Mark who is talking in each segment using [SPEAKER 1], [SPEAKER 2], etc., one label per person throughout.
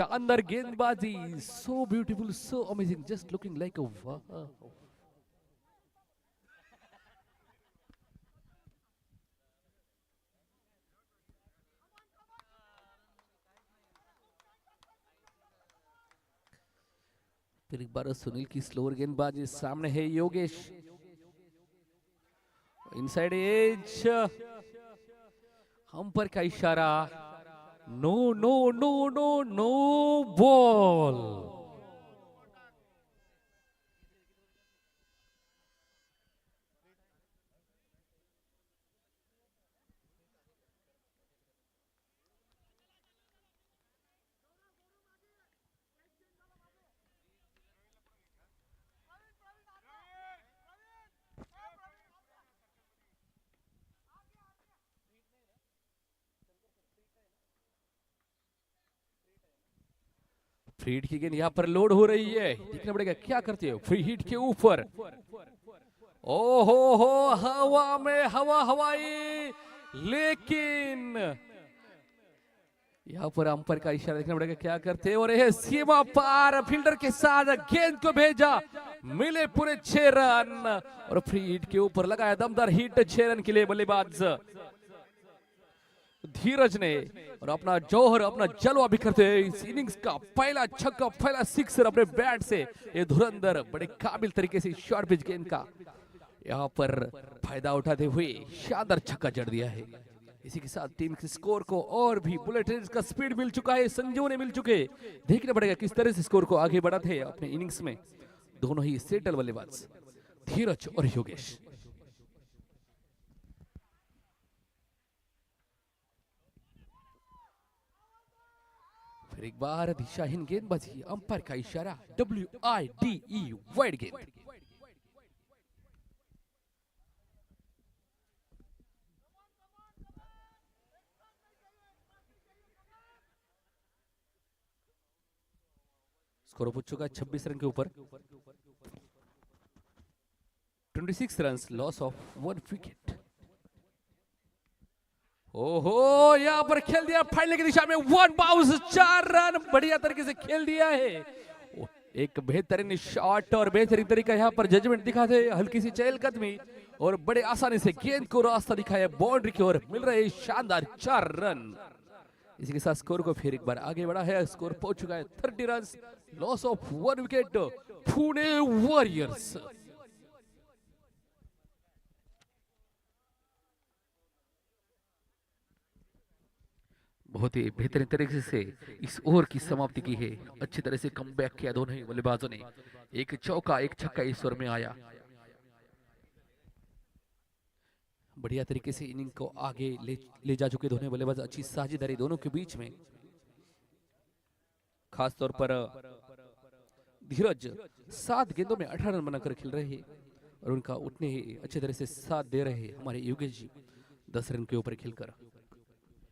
[SPEAKER 1] शानदार गेंदबाजी, so beautiful, so amazing, just looking like a wow. फिर एक बार सुनील की स्लोअर गेंदबाजी, सामने है योगेश, इनसाइड एज, अंपायर का इशारा, no no no no no ball. Free hit की गेंद यहाँ पर लोड हो रही है, देखना पड़ेगा क्या करते हो। फ्री हिट के ऊपर, ओहो हो, हवा में हवा हवाई, लेकिन यहाँ पर अंपायर का इशारा, देखना पड़ेगा क्या करते हैं। और यह सीमा पार, फील्डर के साथ गेंद को भेजा, मिले पूरे 6 रन और फ्री हिट के ऊपर लगाया दमदार हिट 6 रन के लिए बल्लेबाज धीरज ने। और अपना जौहर, अपना जलवा भी करते हैं। इस इनिंग्स का पहला छक्का, पहला सिक्सर अपने बैट से ये धुरंधर बड़े काबिल तरीके से शॉर्ट पिच गेंद का यहाँ पर फायदा उठाते हुए शानदार छक्का जड़ दिया है। इसी के साथ टीम के स्कोर को और भी बुलेट ट्रेन का स्पीड मिल चुका है, संजीवनी मिल चुके। देखना पड़ेगा किस तरह से स्कोर को आगे बढ़ाते हैं अपने इनिंग्स में दोनों ही सेटल बल्लेबाज धीरज और योगेश। फिर एक बार दिशाहीन गेंदबाजी, अंपायर का इशारा, WIDE, वाइड गेंद। स्कोर पहुंच चुका है 26 रन के ऊपर, 26 रन, लॉस ऑफ 1 विकेट। ओहो, यहाँ पर खेल दिया फाइनल की दिशा में, 1 बाउंस, 4 रन, बढ़िया तरीके से खेल दिया है। एक बेहतरीन शॉट और बेहतरीन तरीका यहाँ पर जजमेंट दिखाते, हल्की सी चहलकदमी और बड़े आसानी से गेंद को रास्ता दिखाया बाउंड्री की ओर, मिल रहे शानदार 4 रन। इसी के साथ स्कोर को फिर एक बार आगे बढ़ा है, स्कोर पहुंच चुका है 30 run, loss of 1 wicket, Pune warriors. बहुत ही बेहतरीन तरीके से इस ओवर की समाप्ति की है, अच्छी तरह से कमबैक किया दोनों ही बल्लेबाजों ने। एक चौका, एक छक्का इस ओवर में आया, बढ़िया तरीके से इनिंग को आगे ले जा चुके दोनों बल्लेबाज, अच्छी साझेदारी दोनों के बीच में। खास तौर पर धीरज 7 गेंदों में 18 रन बनाकर खेल रहे हैं और उनका उतने ही अच्छे तरह से साथ दे रहे हैं हमारे योगेश जी, 10 रन के ऊपर खेलकर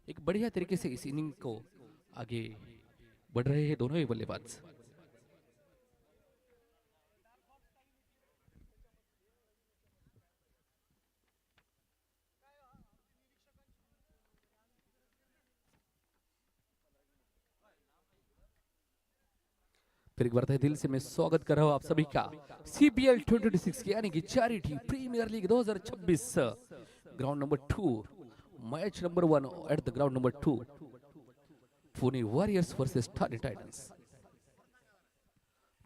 [SPEAKER 1] एक बढ़िया तरीके से इस इनिंग को आगे बढ़ रहे हैं दोनों ही बल्लेबाज। फिर एक बार दिल से मैं स्वागत कर रहा हूं आप सभी का CPL 2026 की यानी कि charity premier league 2026 ground number 2, match number 1 at the ground number 2, Pune warriors versus Thane titans.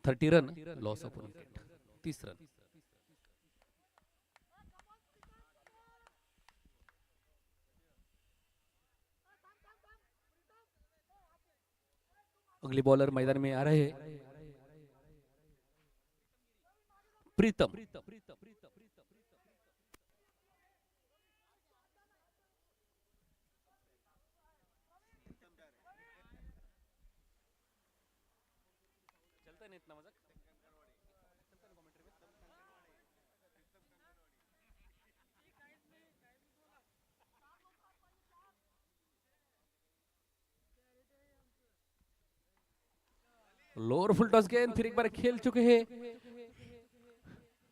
[SPEAKER 1] 30 run, loss of 1 wicket, 30 run. अगले बॉलर मैदान में आ रहे हैं प्रीतम। चलता नहीं इतना मजाक। लोअर फुल टॉस गेंद फिर एक बार खेल चुके हैं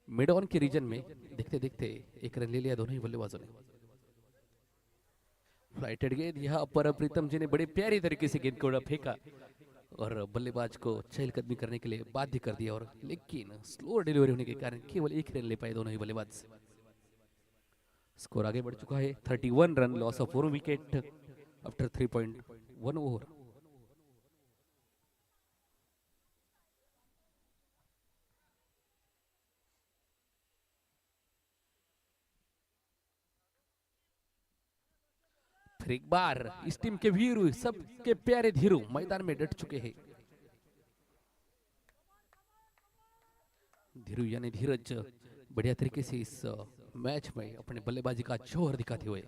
[SPEAKER 1] मिड ऑन के रीजन में। देखते देखते एक रन ले लिया दोनों ही बल्लेबाजों ने। फ्लाइटेड गेंद यहाँ पर प्रीतम जी ने बड़े प्यारी तरीके से गेंद को फेंका और बल्लेबाज को चहलकदमी करने के लिए बाध्य कर दिया, और लेकिन स्लो डिलीवरी होने के कारण केवल एक रन ले पाए दोनों ही बल्लेबाज। स्कोर आगे बढ़ चुका है 31 run, loss of 4 wicket after 3.1 over. फिर एक बार इस टीम के वीर, सबके प्यारे धीरू मैदान में डट चुके हैं। धीरू यानी धीरज बढ़िया तरीके से इस मैच में अपने बल्लेबाजी का जोर दिखाते हुए।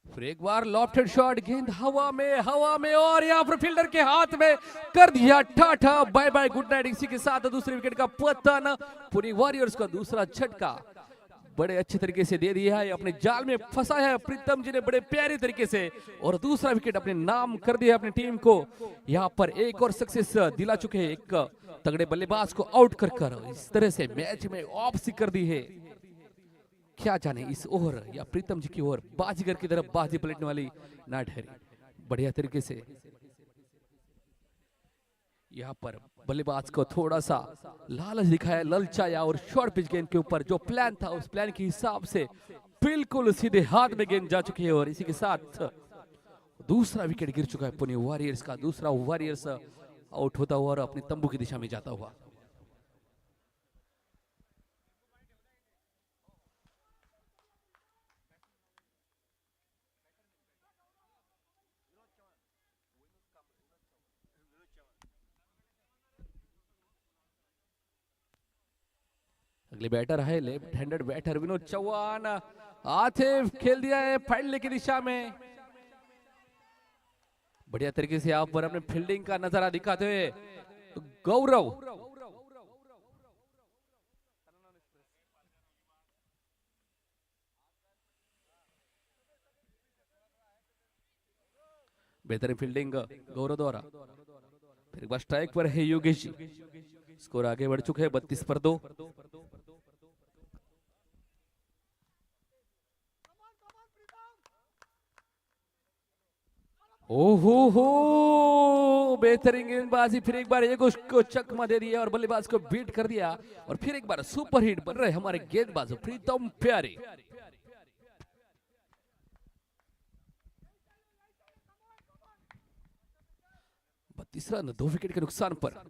[SPEAKER 1] फिर एक बार लॉफ्टेड शॉट, गेंद हवा में और यहाँ पर फील्डर के हाथ में कर दिया tata bye bye good night. इसी के साथ दूसरे विकेट का पतन, पुणे वॉरियर्स का दूसरा झटका बड़े अच्छे तरीके से दे दिया है, अपने जाल में फंसाया है प्रीतम जी ने बड़े प्यारे तरीके से, और दूसरा विकेट अपने नाम कर दिया अपनी टीम को। यहाँ पर एक और सक्सेस दिला चुके हैं, एक तगड़े बल्लेबाज को आउट कर इस तरह से मैच में वापसी कर दी है। क्या जाने इस ओवर या प्रीतम जी की ओर बाजीगर की तरफ बाजी पलटने वाली ना ठहरी। बढ़िया तरीके से यहाँ पर बल्लेबाज को थोड़ा सा लालच दिखाया, ललचाया, और शॉर्ट पिच गेंद के ऊपर जो प्लान था उस प्लान के हिसाब से बिल्कुल सीधे हाथ में गेंद जा चुकी है, और इसी के साथ दूसरा विकेट गिर चुका है पुणे वॉरियर्स का। दूसरा वॉरियर्स आउट होता हुआ और अपने तंबू की दिशा में जाता हुआ। अगले बैटर है left handed batter Vinod Chauhan, आते खेल दिया है फैलने की दिशा में। बढ़िया तरीके से आप पर अपने फील्डिंग का नजारा दिखाते हुए गौरव। बेहतरीन फील्डिंग गौरव द्वारा। फिर एक बार स्ट्राइक पर है योगेश जी। स्कोर आगे बढ़ चुके हैं 32 पर 2। ओहो हो, बेहतरीन गेंदबाजी। फिर एक बार एक उसको चकमा दे दिया और बल्लेबाज को बीट कर दिया, और फिर एक बार सुपर हिट बन रहे हमारे गेंदबाज प्रीतम प्यारे। 32 रन 2 विकेट के नुकसान पर।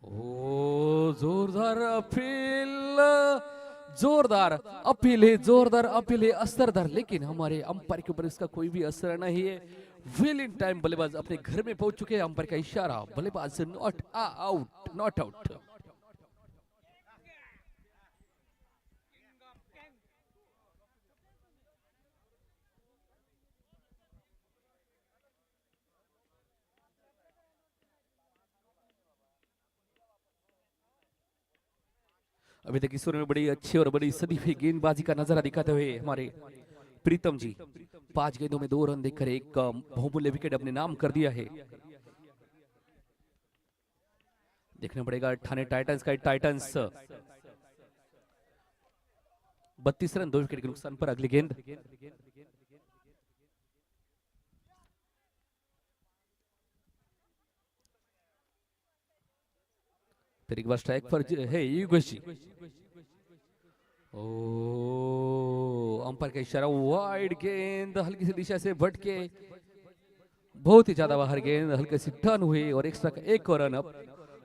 [SPEAKER 1] ओ जोरदार अपील, जोरदार अपील है, जोरदार अपील है, असरदार, लेकिन हमारे अंपायर के ऊपर इसका कोई भी असर नहीं है। विल इन टाइम बल्लेबाज अपने घर में पहुंच चुके हैं। अंपायर का इशारा, बल्लेबाज नॉट आउट, नॉट आउट। अभी तक इस ओवर में बड़ी अच्छी और बड़ी सदी हुई गेंदबाजी का नजारा दिखाते हुए हमारे प्रीतम जी 5 गेंदों में 2 रन देकर एक बहुमूल्य विकेट अपने नाम कर दिया है। देखना पड़ेगा ठाणे टाइटंस का। टाइटंस 32 रन 2 विकेट के नुकसान पर। अगली गेंद फिर एक बार स्ट्राइक पर है योगेश जी। ओ अंपायर का इशारा, वाइड गेंद हल्की सी दिशा से भटके, बहुत ही ज्यादा बाहर गेंद हल्के से टर्न हुई, और एक्स्ट्रा का एक और रन अप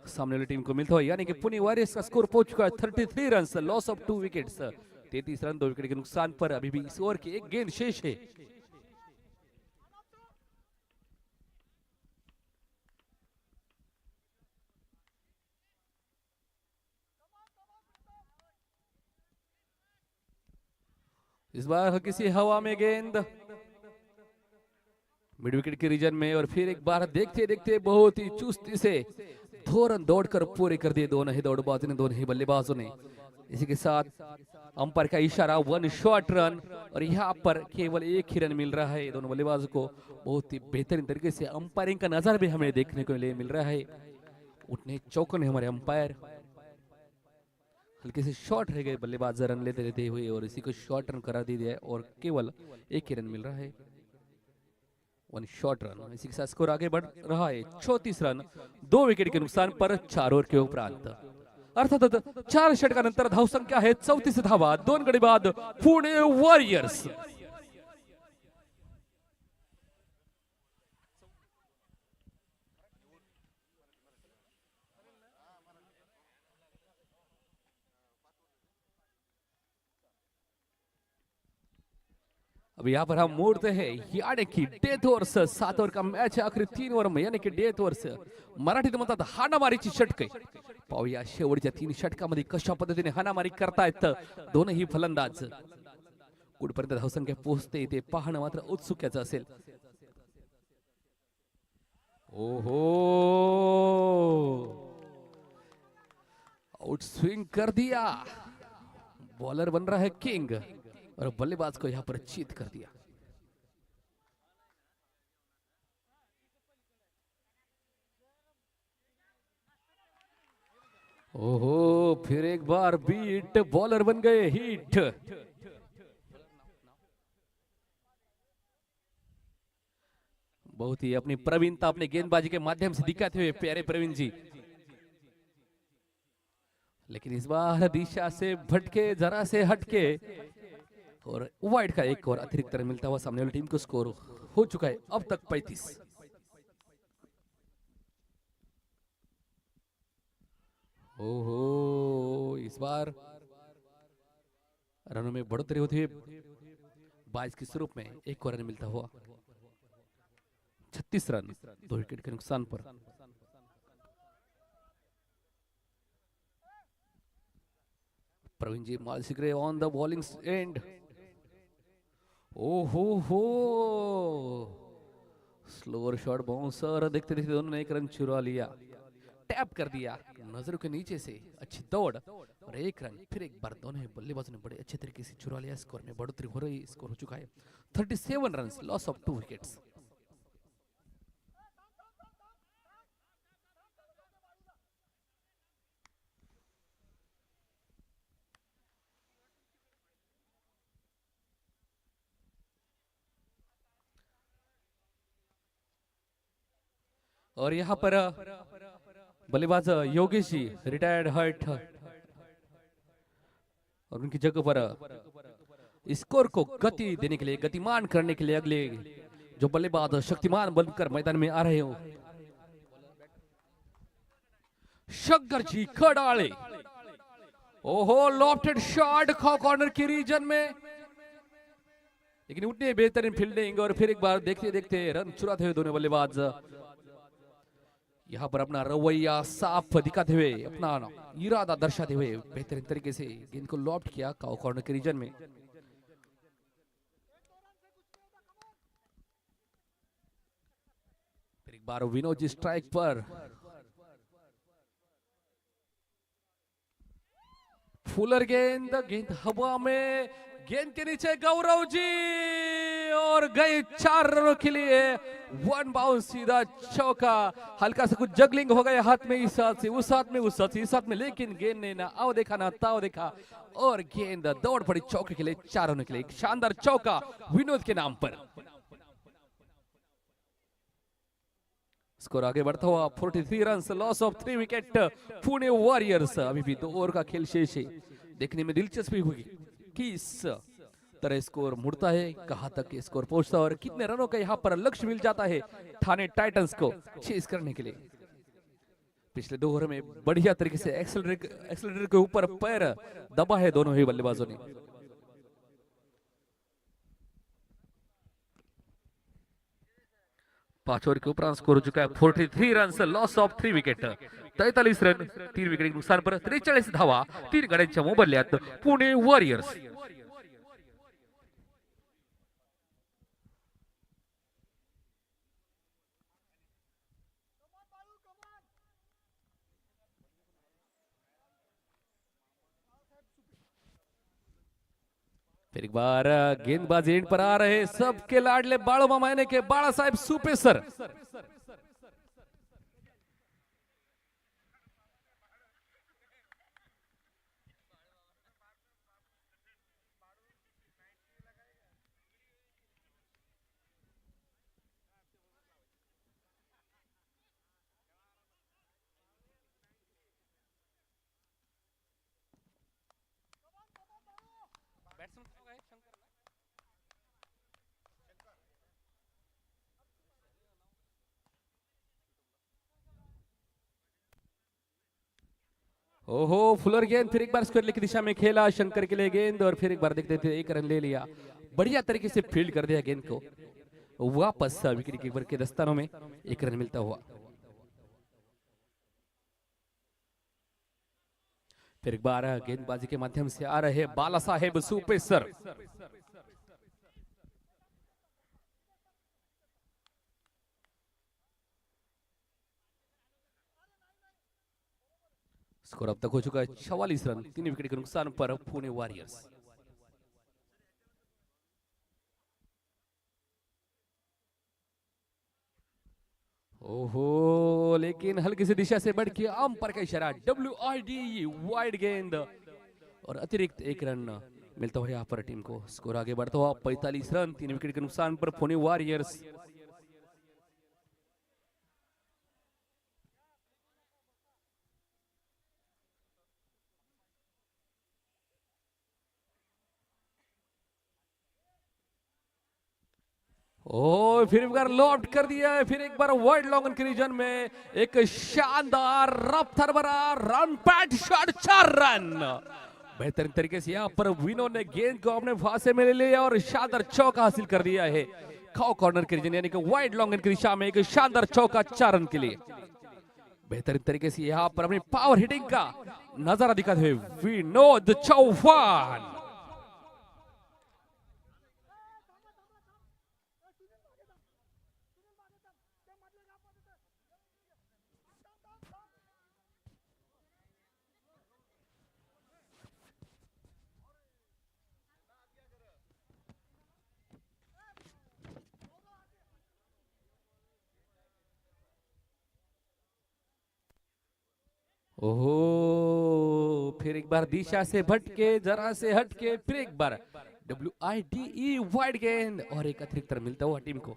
[SPEAKER 1] सामने वाली टीम को मिलता है। यानी कि पुणे वॉरियर्स का स्कोर पहुंच चुका है 33 run, loss of 2 wickets. 33 run 2 wicket के नुकसान पर। अभी भी इस ओवर की एक गेंद शेष है। इस बार किसी हवा में गेंद मिड विकेट के रीजन में, और फिर एक बार देखते देखते बहुत ही चुस्ती से 2 रन दौड़कर पूरे कर दिए दोनों ही दौड़बाजों ने, दोनों ही बल्लेबाजों ने। इसी के साथ अंपायर का इशारा, वन शॉट रन। और यहाँ पर केवल एक ही रन मिल रहा है दोनों बल्लेबाजों को। बहुत ही बेहतरीन तरीके से अंपायरिंग का नजारा भी हमें देखने को मिल रहा है। उतने चौकन है हमारे अंपायर। हल्के से शॉट रह गए बल्लेबाज रन लेते लेते हुए और इसी को शॉर्ट रन करा दिया और केवल एक ही रन मिल रहा है, वन शॉट रन। इसी के साथ स्कोर आगे बढ़ रहा है 34 रन 2 विकेट के नुकसान पर 4 ओव्हर के उपरांत। अर्थात 4 षटकानंतर धावसंख्या आहे 34 धावा, 2 गडी बाद पुणे वॉरियर्स। अब यहाँ पर हम मोड़ते हैं यानी की डेथ ओव्हर्स। 7 ओव्हर का मॅच आहे, आखरी 3 ओव्हर यानी की डेथ ओव्हर्स। मराठीत म्हणतात हाणामारीची षटके। पाहूया शेवटच्या 3 षटकामध्ये कशा पद्धतीने हाणामारी करतायत दोनही फलंदाज। कुठपर्यंत धावसंख्या पोहोचते ते पाहणं मात्र उत्सुक्याचं असेल। ओहो, आउट स्विंग कर दिया। बॉलर बन रहा है किंग और बल्लेबाज को यहां पर चीत कर दिया। ओहो, फिर एक बार बीट, बॉलर बन गए हिट। बहुत ही अपनी प्रवीणता अपने गेंदबाजी के माध्यम से दिखाते हुए प्यारे प्रवीण जी, लेकिन इस बार दिशा से भटके, जरा से हटके और वाइड का एक और अतिरिक्त रन मिलता हुआ सामने वाली टीम को स्कोर हो चुका है अब तक 35। ओहो, इस बार रनों में बढ़ोतरी होती है 22 के स्वरूप में एक और रन मिलता हुआ 36 रन 2 विकेट के नुकसान पर। प्रवीण जी मालशिग्रे ऑन द बॉलिंग एंड। ओहो हो, स्लोअर शॉट बाउंसर, देखते देखते दोनों ने एक रन चुरा लिया, टैप कर दिया नजरों के नीचे से। अच्छी दौड़ और एक रन। फिर एक बार दोनों बल्लेबाजों ने बड़े अच्छे तरीके से चुरा लिया। स्कोर में बढ़ोतरी हो रही, स्कोर हो चुका है 37 रन, लॉस ऑफ 2 विकेट्स। और यहाँ पर बल्लेबाज योगेश जी रिटायर्ड हर्ट और उनकी जगह पर स्कोर को गति देने के लिए, गतिमान करने के लिए अगले जो बल्लेबाज शक्तिमान बनकर मैदान में आ रहे हो, शंकर जी खड़ाले। ओहो, लॉफ्टेड शॉट कॉर्नर की रीजन में, लेकिन उतने बेहतरीन फील्डिंग और फिर एक बार देखते देखते रन चुराते हुए दोनों बल्लेबाज यहाँ पर अपना रवैया साफ दिखाते हुए, अपना इरादा दर्शाते हुए बेहतरीन तरीके से गेंद को लॉफ्ट किया कॉर्नर के रीजन में। फिर एक बार विनोद जी स्ट्राइक पर, फुलर गेंद, गेंद हवा में, गेंद के नीचे गौरव जी और गए 4 रनों के लिए। 1 बाउंस, सीधा चौका। हल्का सा कुछ जगलिंग हो गया हाथ में, इस हाथ से उस हाथ में, उस हाथ से इस हाथ में, लेकिन गेंद ने ना आओ देखा ना ताओ देखा और गेंद दौड़ पड़ी चौके के लिए, 4 रनों के लिए। एक शानदार चौका विनोद के नाम पर। स्कोर आगे बढ़ता हुआ 43 run, loss of 3 wicket Pune warriors. अभी भी 2 ओवर का खेल शेष है। देखने में दिलचस्पी होगी किस तरह स्कोर मुड़ता है, कहां तक स्कोर पहुंचता है और कितने रनों का यहां पर लक्ष्य मिल जाता है ठाणे टाइटंस को चेस करने के लिए। पिछले 2 ओवर में बढ़िया तरीके से एक्सेलरेटर के ऊपर पैर दबा है दोनों ही बल्लेबाजों ने। पांच ओवर के उपरांत स्कोर हो चुका है 43 run, loss of 3 wicket. 43 run 3 wicket नुकसान पर 43 धावा 3 गड्यांच्या मोबदल्यात पुणे वॉरियर्स। फिर एक बार गेंदबाजी एंड पर आ रहे सबके लाडले बाळो मामाने के बाळा साहेब सुपे सर। ओहो फुलर गेंद फिर एक बार स्क्वायर की दिशा में खेला शंकर के लिए गेंद और फिर एक बार देखते थे एक रन ले लिया। बढ़िया तरीके से फील्ड कर दिया गेंद को वापस विकेट कीपर के दस्तानों में एक रन मिलता हुआ। फिर एक बार गेंदबाजी के माध्यम से आ रहे बाला साहेब सुपे सर। स्कोर अब तक हो चुका है 44 रन 3 विकेट के नुकसान पर पुणे वॉरियर्स। ओहो लेकिन हल्की सी दिशा से बढ़ के अंपायर का इशारा WID वाइड गेंद और अतिरिक्त एक रन मिलता हुआ यहाँ पर टीम को। स्कोर आगे बढ़ता हुआ 45 रन 3 विकेट के नुकसान पर पुणे वॉरियर्स। ओ फिर एक बार लॉफ्ट कर दिया है फिर एक बार वाइड लॉन्ग के रीजन में एक शानदार रफ्तार भरा रन पैट शॉट 4 रन। बेहतरीन तरीके से यहाँ पर विनो ने गेंद को अपने फांसे में ले लिया और शानदार चौका हासिल कर दिया है खाओ कॉर्नर के रीजन यानी कि वाइड लॉन्ग की दिशा में एक शानदार चौका 4 रन के लिए। बेहतरीन तरीके से यहाँ पर अपनी पावर हिटिंग का नजारा दिखाते हुए विनोद चौहान। ओहो फिर एक बार दिशा से भटके जरा से हटके फिर एक बार WIDE वाइड गेंद और एक अतिरिक्त रन मिलता हुआ टीम को।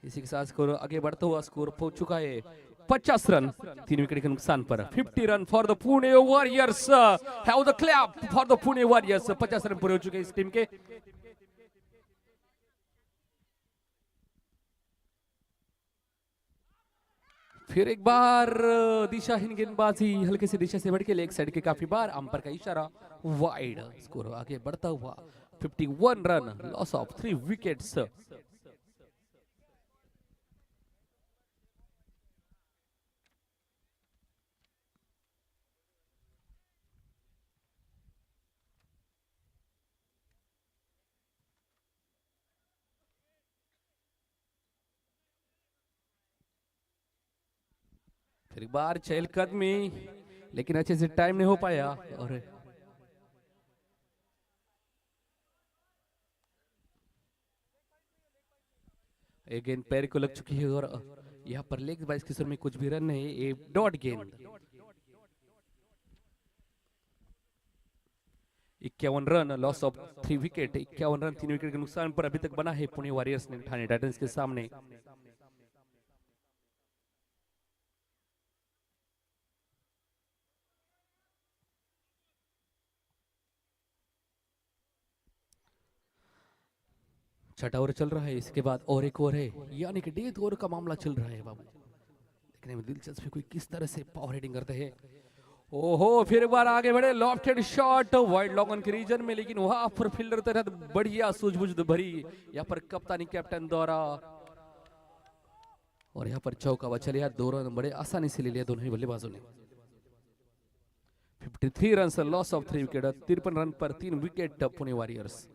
[SPEAKER 1] इसी के साथ स्कोर आगे बढ़ता हुआ स्कोर पहुंच चुका है 50 रन 3 विकेट के नुकसान पर। 50 run for the Pune warriors have the clap for the Pune warriors. 50 run पूरे हो चुके इस टीम के। फिर एक बार दिशाहीन गेंदबाजी हल्के से दिशा से बढ़ के लेग साइड के काफी बार अंपायर का इशारा वाइड। स्कोर आगे बढ़ता हुआ 51 रन लॉस ऑफ 3 विकेट्स। फिर एक बार चहलकदमी लेकिन अच्छे से टाइम नहीं हो पाया और एक गेंद पैर को लग चुकी है और यहाँ पर लेग बाइस के सुर में कुछ भी रन नहीं ये डॉट गेंद। 51 run loss of 3 wicket. 51 run 3 wicket के नुकसान पर अभी तक बना है पुणे वॉरियर्स ने ठाणे टाइटंस के सामने। छठा ओवर चल रहा है इसके बाद और एक ओवर है यानी कि डेथ ओवर का मामला चल रहा है बाबू। देखने में दिलचस्प कोई किस तरह से पावर हिटिंग करते हैं। ओहो फिर एक बार आगे बढ़े लॉफ्टेड शॉट वाइड लॉन्ग के रीजन में लेकिन वहां पर फील्डर तरह बढ़िया सूझबूझ भरी यहाँ पर कप्तानी कैप्टन द्वारा और यहाँ पर चौका बचल यार 2 रन बड़े आसानी से ले लिया दोनों ही बल्लेबाजों ने। 53 run loss of 3 wicket. 53 run पर 3 विकेट पुणे वॉरियर्स।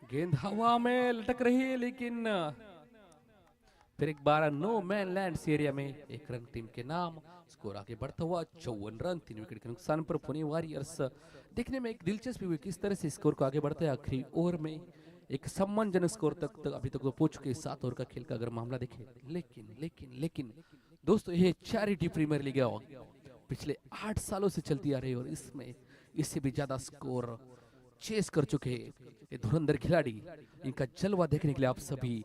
[SPEAKER 1] गेंद हवा में लटक रही है लेकिन फिर एक बार नो मैन लैंड एरिया में एक रन टीम के नाम। स्कोर आगे बढ़ता हुआ 54 रन, 3 विकेट के नुकसान पर पुणे वॉरियर्स। देखने में एक दिलचस्पी हुई किस तरह से स्कोर को आगे बढ़ता है आखिरी ओवर में। एक सम्मानजनक स्कोर तक अभी तक तो पहुंच चुके 7 ओवर का खेल का अगर मामला देखें। लेकिन लेकिन लेकिन दोस्तों, ये चैरिटी प्रीमियर लीग है, पिछले 8 सालों से चलती आ रही है और इसमें इससे भी ज्यादा स्कोर चेस कर चुके ये धुरंधर खिलाड़ी। इनका जलवा देखने के लिए आप सभी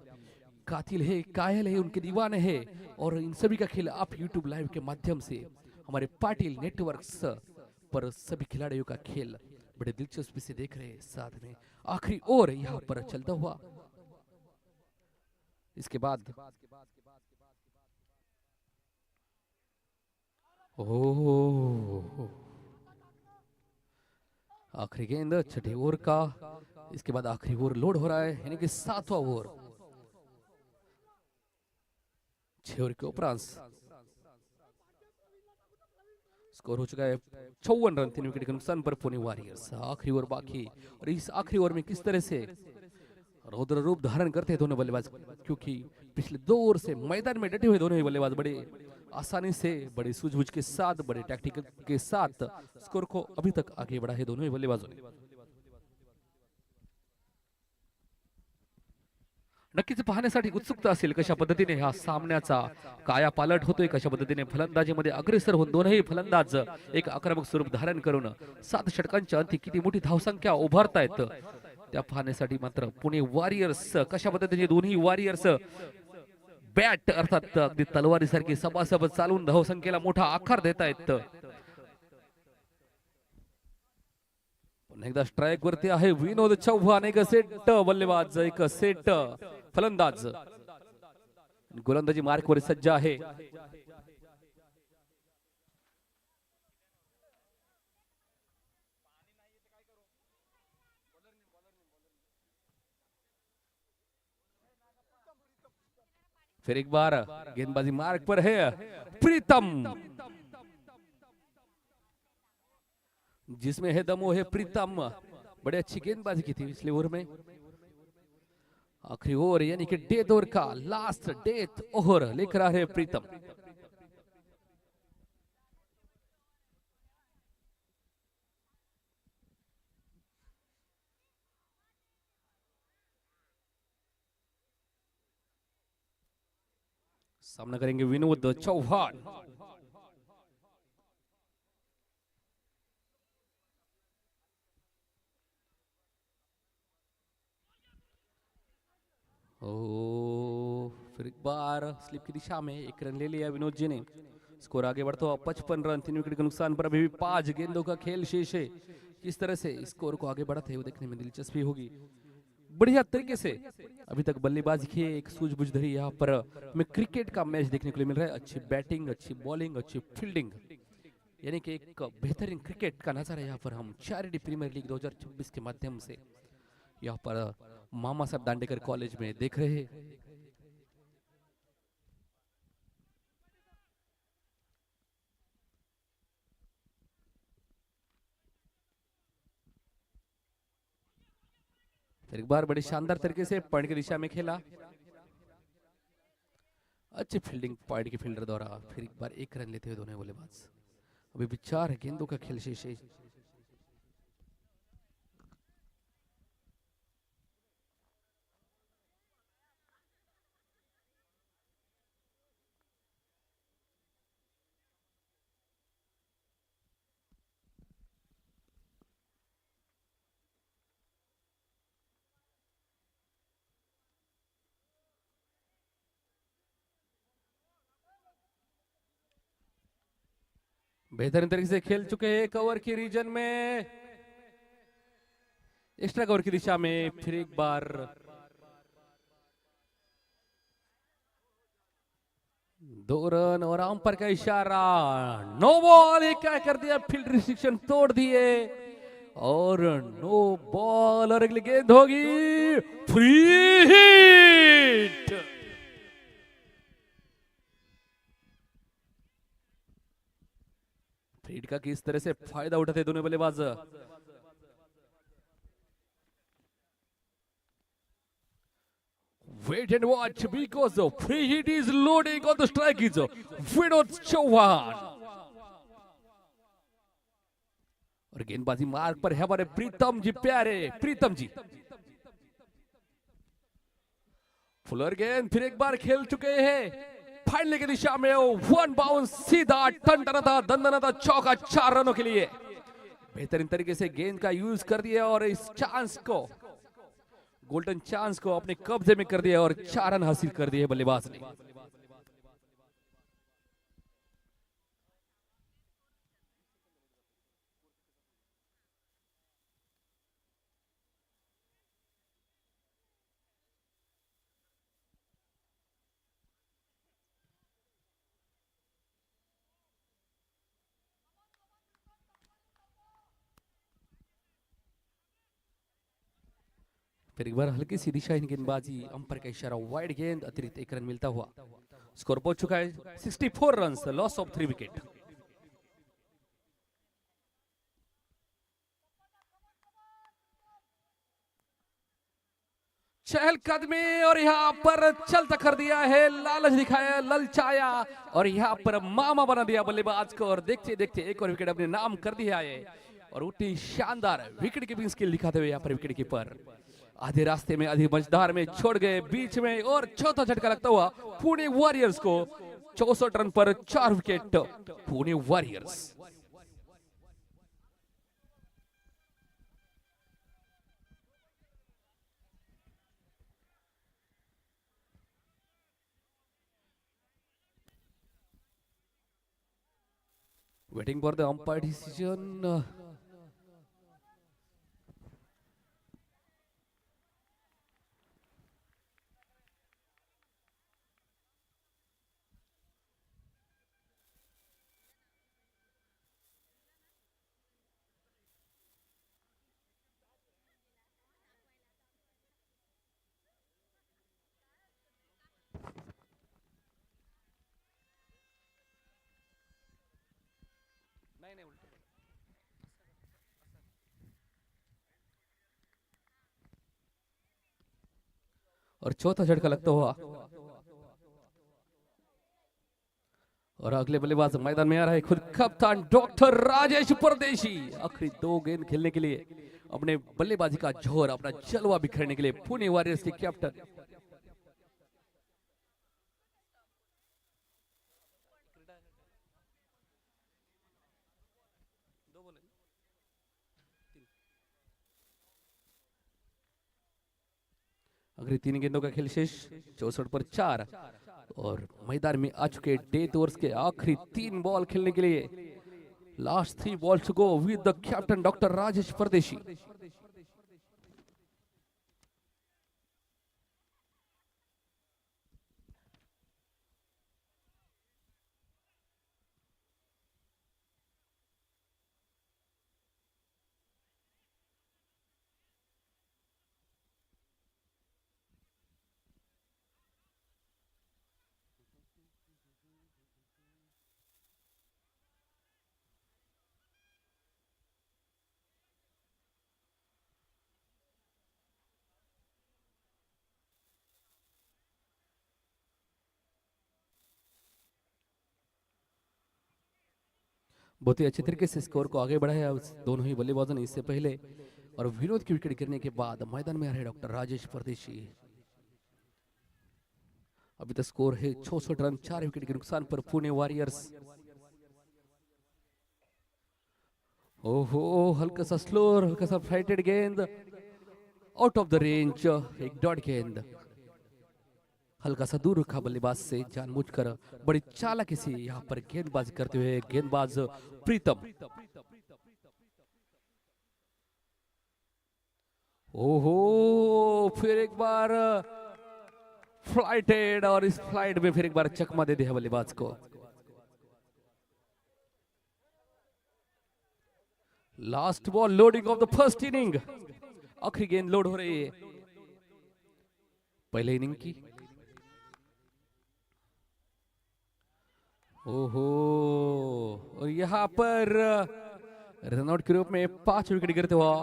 [SPEAKER 1] कातिल है, कायल है, उनके दीवाने हैं। और इन सभी का खेल आप YouTube लाइव के माध्यम से हमारे पाटिल नेटवर्क्स पर सभी खिलाड़ियों का खेल बड़े दिलचस्पी से देख रहे हैं। साथ में आखिरी ओवर यहाँ पर चलता हुआ, इसके बाद आखिरी गेंद छठे ओवर का। इसके बाद आखिरी ओवर लोड हो रहा है, यानी कि 7वां ओवर। 6 ओवर के उपरांत स्कोर हो चुका है 54 रन, 3 विकेट के नुकसान पर पुणे वॉरियर्स। आखिरी ओवर बाकी, और इस आखिरी ओवर में किस तरह से रौद्र रूप धारण करते हैं दोनों बल्लेबाज, क्योंकि पिछले 2 ओवर से मैदान में डटे हुए दोनों ही बल्लेबाज बड़े आसानी से, बड़े सूझबूझ के साथ, बड़े टैक्टिकल के साथ स्कोर को अभी तक आगे बढ़ा है दोनों ही बल्लेबाजों ने। नक्कीच पाहण्यासाठी उत्सुकता असेल कशा पद्धतीने हा सामन्याचा कायापालट होतोय, कशा पद्धतीने फलंदाजीमध्ये अग्रेसर होऊन दोनही फलंदाज एक आक्रमक स्वरूप धारण करून 7 षटकांच्या अंती किती मोठी धावसंख्या उभारतायत त्या पाहण्यासाठी मात्र पुणे वॉरियर्स कशा पद्धतीने दोन्ही वॉरियर्स बॅट अर्थात अगदी तलवारीसारखी सबासब चालून धावसंख्येला मोठा आकार देत आहेत। एकदा स्ट्राइक वरती आहे विनोद चव्हाण, एक सेट बल्लेबाज, एक सेट फलंदाज, गोलंदाजी मार्क वर सज्ज आहे। फिर एक बार गेंदबाजी मार्ग पर है प्रीतम, जिसमें है दमो है प्रीतम। बड़े अच्छी गेंदबाजी की थी पिछले ओवर में। आखिरी ओवर यानी कि डेथ ओवर का लास्ट डेथ ओवर लेकर आ रहे प्रीतम। सामना करेंगे विनोद चौहान। फिर एक बार स्लिप की दिशा में एक रन ले लिया विनोद जी ने। स्कोर आगे बढ़ता हुआ 55 रन, 3 विकेट के नुकसान पर अभी भी 5 गेंदों का खेल शेष है। किस तरह से स्कोर को आगे बढ़ाते हैं वो देखने में दिलचस्पी होगी। बढ़िया तरीके से अभी तक बल्लेबाजी की एक सूझबूझ धरी यहाँ पर हमें क्रिकेट का मैच देखने के लिए मिल रहा है। अच्छी बैटिंग, अच्छी बॉलिंग, अच्छी फील्डिंग, यानी कि एक बेहतरीन क्रिकेट का नजारा यहाँ पर हम चैरिटी प्रीमियर लीग 2026 के माध्यम से यहाँ पर मामा साहब दांडेकर कॉलेज में देख रहे हैं। फिर एक बार बड़ी शानदार तरीके से पॉइंट की दिशा में खेला, अच्छी फील्डिंग पॉइंट के फील्डर द्वारा। फिर एक बार एक रन लेते हुए दोनों बल्लेबाज। अभी भी 4 गेंदों का खेल शेष है। बेहतरीन तरीके से खेल चुके हैं कवर की रीजन में, एक्स्ट्रा कवर की दिशा में। फिर एक बार दो रन और अंपायर का इशारा, नो बॉल। क्या कर दिया, फील्ड रिस्ट्रिक्शन तोड़ दिए और नो बॉल, और अगली गेंद होगी फ्री हिट। फ्रीड का किस तरह से फायदा उठाते दोनों बल्लेबाज। Wait and watch because the free hit is loading on the strike is Vinod Chauhan. और गेंदबाजी मार्ग पर है हमारे प्रीतम जी प्यारे प्रीतम जी। फुलर गेंद फिर एक बार खेल चुके हैं फाइनल की दिशा में। वन बाउंस सीधा टनटनाता दंदनाता चौका 4 रनों के लिए। बेहतरीन तरीके से गेंद का यूज कर दिया और इस चांस को गोल्डन चांस को अपने कब्जे में कर दिया और 4 रन हासिल कर दिए बल्लेबाज ने। फिर एक बार हल्की सी दिशाहीन गेंदबाजी, अंपायर का इशारा, वाइड गेंद, अतिरिक्त 1 रन मिलता हुआ। स्कोर पहुंच चुका है 64 रन्स, लॉस ऑफ 3 विकेट। चहलकदमी और यहाँ पर चलता कर दिया है, लालच दिखाया, ललचाया और यहाँ पर मामा बना दिया बल्लेबाज को। और देखते देखते एक और विकेट अपने नाम कर दिया है और उतनी शानदार विकेट कीपिंग स्किल दिखाते हुए यहाँ पर विकेट कीपर आधे रास्ते में आधी मझधार में छोड़ गए बीच में। और चौथा झटका लगता हुआ पुणे वॉरियर्स को 64 रन पर 4 wicket Pune warriors. Waiting for the umpire decision. और चौथा झटका लगता हुआ और अगले बल्लेबाज मैदान में आ रहा है खुद कप्तान डॉक्टर राजेश परदेशी। आखिरी 2 गेंद खेलने के लिए अपने बल्लेबाजी का जोर, अपना जलवा बिखरने के लिए पुणे वॉरियर्स के कैप्टन। अगली 3 गेंदों का खेल शेष 64 पर 4 और मैदान में आ चुके डेथ ओवर्स के आखिरी 3 बॉल खेलने के लिए। Last 3 balls to go with the captain doctor Rajesh Pardeshi. बहुत ही अच्छे तरीके से स्कोर को आगे बढ़ाया दोनों ही बल्लेबाजों ने इससे पहले। और विनोद की विकेट गिरने के बाद मैदान में आ रहे डॉक्टर राजेश परदेशी। अभी तक स्कोर है 64 रन, 4 विकेट के नुकसान पर पुणे वॉरियर्स। ओहो, हल्का सा स्लोर, हल्का सा फ्लाइटेड गेंद, आउट ऑफ द रेंज, एक डॉट गेंद हल्का सा दूर रखा बल्लेबाज से जानबूझकर। बड़ी चालाकी से यहाँ पर गेंदबाजी करते हुए गेंदबाज प्रीतम। ओहो, फिर एक बार फ्लाइटेड और इस फ्लाइट में फिर एक बार चकमा दे दिया बल्लेबाज को। Last ball loading of the first inning. आखिरी गेंद लोड हो रही है पहले इनिंग की। ओहो, और यहां पर रनआउट के रूप में 5 विकेट गिरते हुआ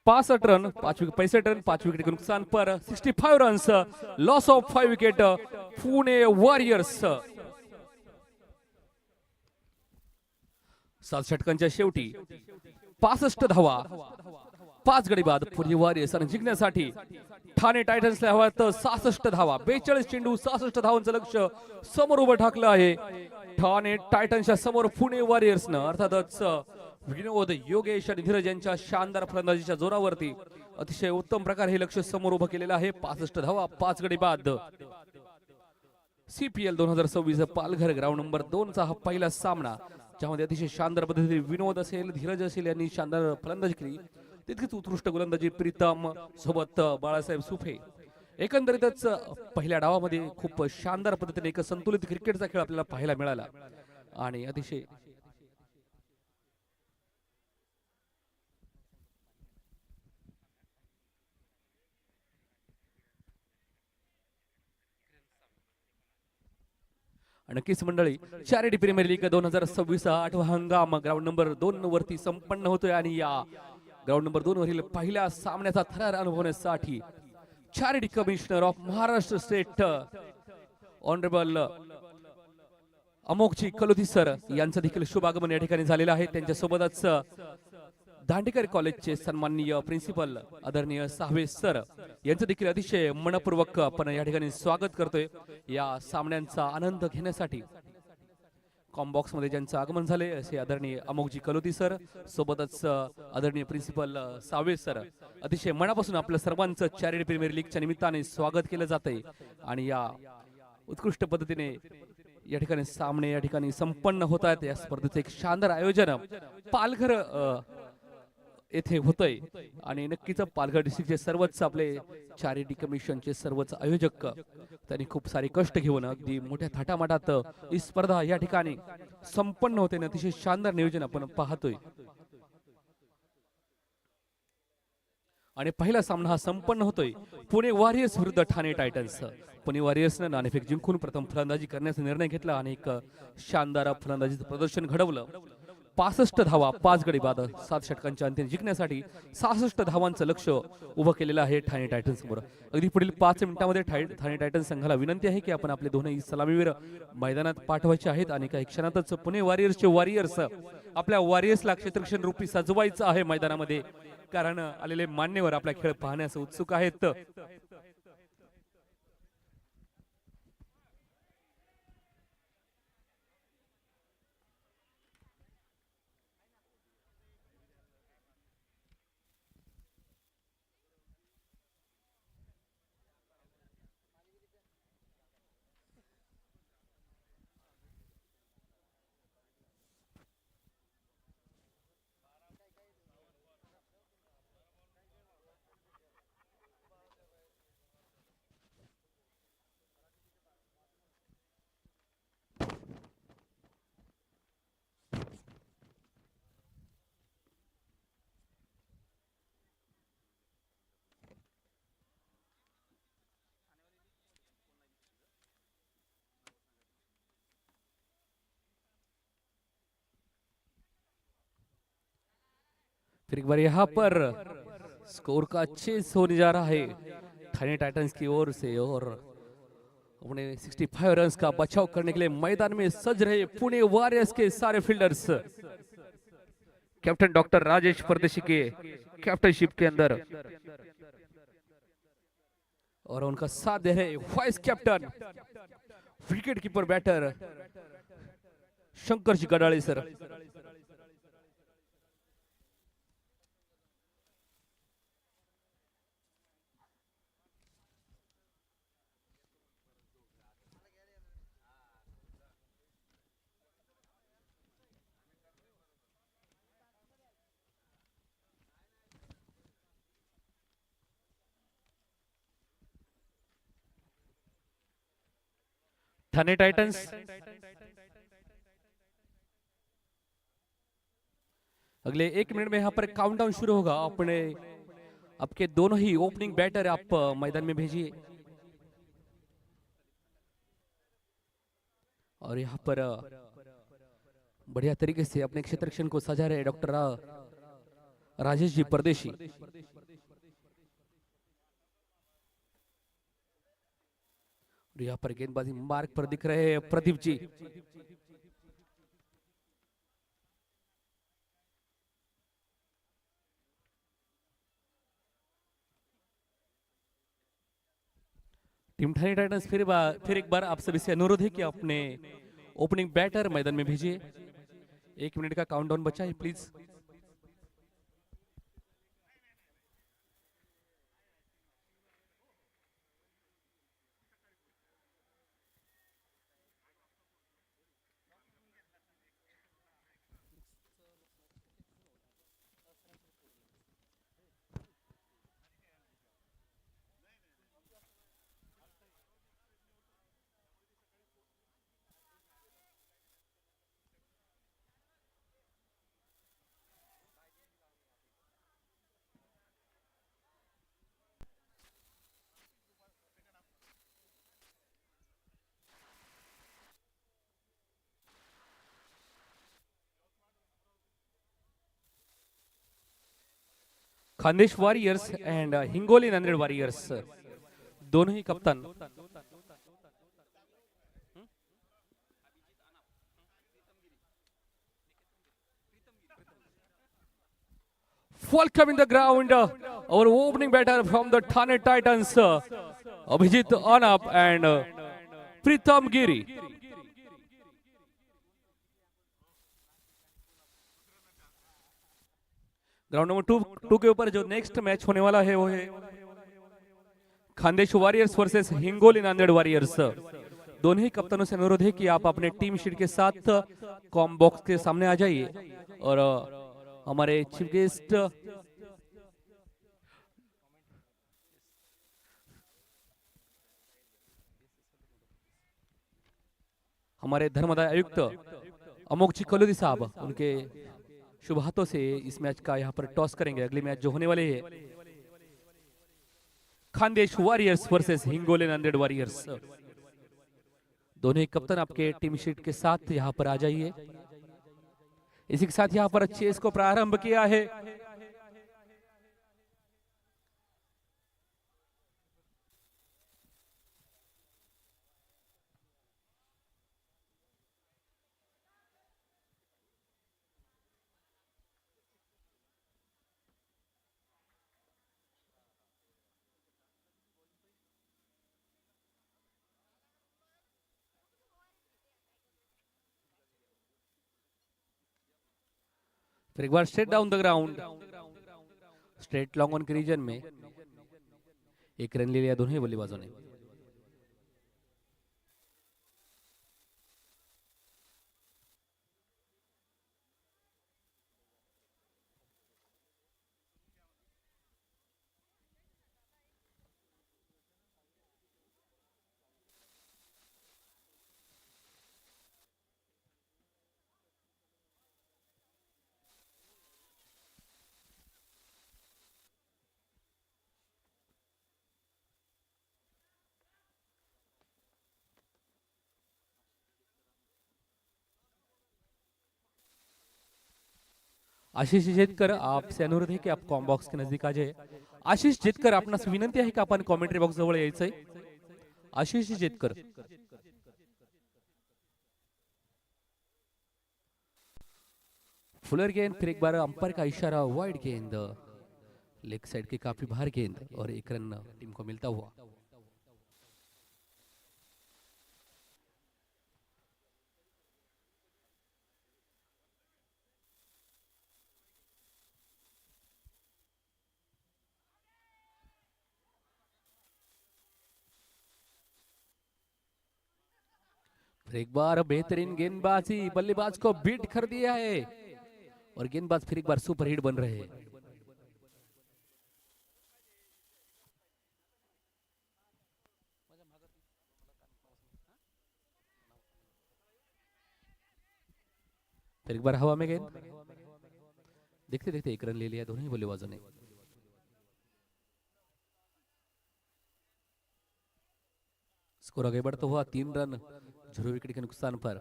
[SPEAKER 1] 65 रन 65 रन 5 विकेट के नुकसान पर 65 runs loss of 5 wicket Pune warriors. 7 षटकांच्या शेवटी 65 धावा 5 गडी बाद पुणे वॉरियर्स आणि जिंकण्यासाठी ठाणे टायटन्सला हवा तर 66 धावा 42 चेंडू 66 धावांचं लक्ष समोर उभं ठाकलं आहे ठाणे टायटन्सच्या समोर पुणे वॉरियर्सनं। अर्थातच विनोद योगेश आणि धीरज यांच्या शानदार फलंदाजीच्या जोरावरती अतिशय उत्तम प्रकारे हे लक्ष समोर उभं केलेलं आहे। 65 धावा 5 गडी बाद। CPL 2026 पालघर ग्राउंड नंबर 2 चा हा पहिला सामना ज्यामध्ये अतिशय शानदार पद्धतीने विनोद असेल धीरज असेल यांनी शानदार फलंदाजी केली तितकीच उत्कृष्ट गोलंदाजी प्रीतम सोबत बाळासाहेब सुफे। एकंदरीतच पहिल्या डावामध्ये खूप शानदार पद्धतीने एक संतुलित क्रिकेटचा खेळ आपल्याला पाहायला मिळाला आणि अतिशय नक्कीच मंडळी चॅरिटी प्रीमियर लीग 2026 8वा हंगाम ग्राउंड नंबर 2 वरती संपन्न होतोय आणि या ग्राउंड नंबर 2 वरील पहिल्या सामन्याचा थरार अनुभवण्यासाठी charity commissioner of Maharashtra state honourable Amokji Kalothi sir यांचं देखील शुभागमन या ठिकाणी झालेलं आहे। त्यांच्यासोबतच दांडेकर कॉलेजचे सन्माननीय प्रिन्सिपल आदरणीय साहवे सर यांचं देखील अतिशय मनपूर्वक आपण या ठिकाणी स्वागत करतोय। या सामन्यांचा आनंद घेण्यासाठी कॉम्बॉक्स मध्ये ज्यांचं आगमन झाले असे आदरणीय अमोकजी कलोथी सर सोबतच आदरणीय प्रिन्सिपल सावे सर अतिशय मनापासून आपल्या सर्वांचं चॅरिटी प्रीमियर लीगच्या निमित्ताने स्वागत केलं जातंय आणि या उत्कृष्ट पद्धतीने या ठिकाणी सामने या ठिकाणी संपन्न होत आहेत। या स्पर्धेचं एक शानदार आयोजन पालघर येथे होतंय आणि नक्कीच पालघर डिस्ट्रिक्टचे सर्वच आपले चॅरिटी कमिशनचे सर्वच आयोजक त्यांनी खूप सारे कष्ट घेऊन अगदी मोठ्या थाटामाटात ही स्पर्धा या ठिकाणी संपन्न होते आणि अतिशय शानदार नियोजन आपण पाहतोय आणि पहिला सामना हा संपन्न होतोय पुणे वॉरियर्स विरुद्ध ठाणे टायटन्स। पुणे वॉरियर्सने नाणेफेक जिंकून प्रथम फलंदाजी करण्याचा निर्णय घेतला आणि एक शानदार फलंदाजीचं प्रदर्शन घडवलं। 65 धावा 5 गडी बाद 7 षटकांच्या अंतिम जिंकण्यासाठी 66 धावांचं लक्ष उभं केलेलं आहे ठाणे टायटन्स समोर। अगदी पुढील 5 मिनिटांमध्ये ठाणे टायटन्स संघाला विनंती आहे की आपण आपले दोन्ही सलामीवीर मैदानात पाठवायचे आहेत आणि काही क्षणातच पुणे वॉरियर्सचे वॉरियर्स आपल्या वॉरियर्सला क्षेत्ररक्षण रूपी सजवायचं आहे मैदानामध्ये कारण आलेले मान्यवर आपला खेळ पाहण्यास उत्सुक आहेत। फिर एक बार यहाँ पर स्कोर का चेस होने जा रहा है ठाणे टाइटंस की ओर से और अपने 65 रन्स का बचाव करने के लिए मैदान में सज रहे पुणे वॉरियर्स के सारे फील्डर्स कैप्टन डॉक्टर राजेश परदेशी के कैप्टनशिप के अंदर और उनका साथ दे रहे vice captain wicket keeper batter Shankar ji Gadale sir. Thane Titans अगले 1 मिनट में यहाँ पर काउंटडाउन शुरू होगा। अपने आपके दोनों ही ओपनिंग बैटर आप मैदान में भेजिए और यहाँ पर बढ़िया तरीके से अपने क्षेत्र रक्षण को सजा रहे डॉक्टर राजेश जी परदेशी। और यहाँ पर गेंदबाजी मार्ग पर दिख रहे हैं प्रदीप जी। टीम ठाणे टाइटंस फिर एक बार आप सभी से अनुरोध है कि अपने ओपनिंग बैटर मैदान में भेजिए। 1 मिनट का काउंटडाउन बचा है please. Khandesh warriors and Hingoli Nanded warriors दोनों ही कप्तान। Welcome in the ground, our opening batter from the Thane Titans, Abhijit Anap and Pritam Giri. Ground number two के ऊपर जो नेक्स्ट मैच होने वाला है वो है Khandesh warriors versus Hingoli Nanded warriors. दोनों ही कप्तानों से अनुरोध है कि आप अपने टीम शीट के साथ कॉम बॉक्स के सामने आ जाइए और हमारे चीफ गेस्ट हमारे धर्मदाय आयुक्त अमोक जी कलोदी साहब उनके शुभ हाथों से इस मैच का यहाँ पर टॉस करेंगे। अगले मैच जो होने वाले हैं Khandesh warriors versus Hingoli Nanded warriors. दोनों ही कप्तान आपके टीम शीट के साथ यहाँ पर आ जाइए। इसी के साथ यहाँ पर चेस को प्रारंभ किया है। फिर एक बार straight down the ground, straight long on के रीजन में एक रन ले लिया दोनों ही बल्लेबाजों ने। आशीष जेतकर आपसे अनुरोध आहे की आप कॉम बॉक्स के नजदीक आ जाए। आशीष जेतकर आपणास विनंती आहे की आपण कॉमेंट्री बॉक्स जवळ यायचंय। आशीष जेतकर फुलर गेंद, फिर एक बार अंपायर का इशारा, वाइड गेंद, लेग साइड के काफी बाहर गेंद और एक रन टीम को मिलता हुआ। फिर एक बार बेहतरीन गेंदबाजी, बल्लेबाज को बीट कर दिया है और गेंदबाज फिर एक बार सुपर हिट बन रहे हैं। फिर एक बार हवा में गेंद, देखते देखते एक रन ले लिया दोनों ही बल्लेबाजों ने। स्कोर आगे बढ़ता हुआ 3 रन 0 विकेट के नुकसान पर।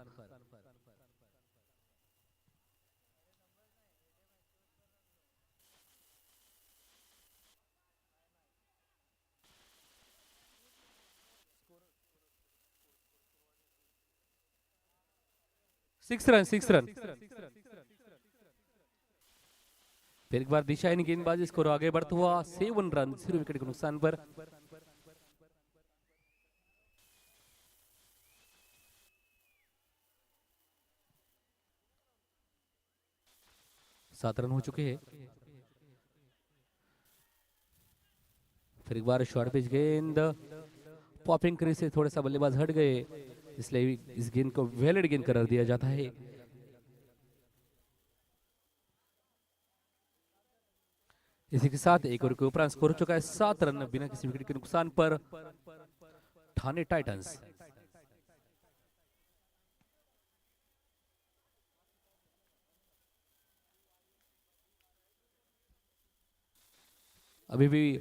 [SPEAKER 1] 6 रन 6 रन। फिर एक बार दिशाहीन गेंदबाजी, स्कोर आगे बढ़ता हुआ 7 रन 0 विकेट के नुकसान पर। सात रन हो चुके हैं। फिर एक बार शॉर्ट पिच गेंद, पॉपिंग क्रीज से थोड़ा सा बल्लेबाज हट गए, इसलिए इस गेंद को वैलिड गेंद करार दिया जाता है। इसी के साथ एक ओवर के उपरांत स्कोर हो चुका है 7 रन बिना किसी विकेट के नुकसान पर ठाणे टाइटंस। अभी भी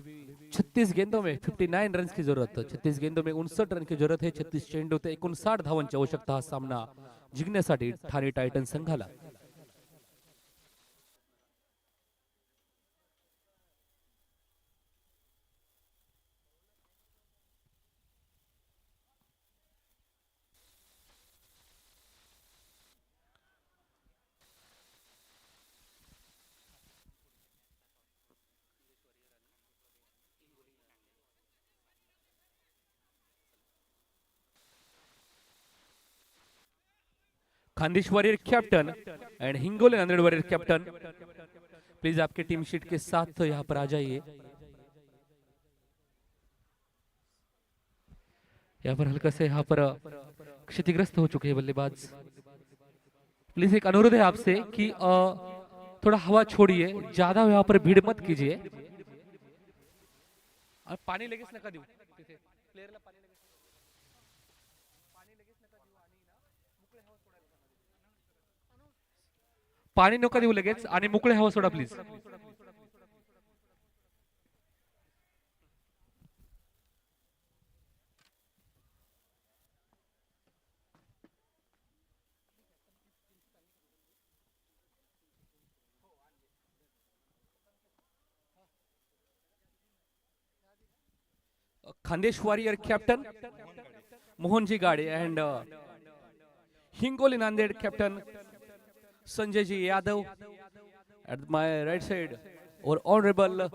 [SPEAKER 1] 36 गेंदों में 59 रन की जरूरत, 36 गेंदों में 59 रन की जरूरत है। 36 चेंडू ते 59 धावांची आवश्यकता हा सामना जिंकण्यासाठी ठाणे टायटन्स संघाला। Khandesh Warrior captain and Hingoli Nanded warrior captain, please आपके टीम शीट के साथ यहाँ पर आ जाइए। यहाँ पर हल्का से यहाँ पर क्षतिग्रस्त हो चुके हैं बल्लेबाज। प्लीज एक अनुरोध है आपसे कि थोड़ा हवा छोड़िए, ज्यादा यहाँ पर भीड़ मत कीजिए। पानी लगेच नका देऊ तिथे प्लेयरला, पाणी लगेच नका देऊ आणि ना मोकळे हवा सोडायला सांगा। पाणी नका देऊ लगेच आणि मोकळे हवा सोडा please. Khandesh Warrior captain Mohanji Gade and Hingoli Nanded captain Sanjay ji Yadav at my right side और honourable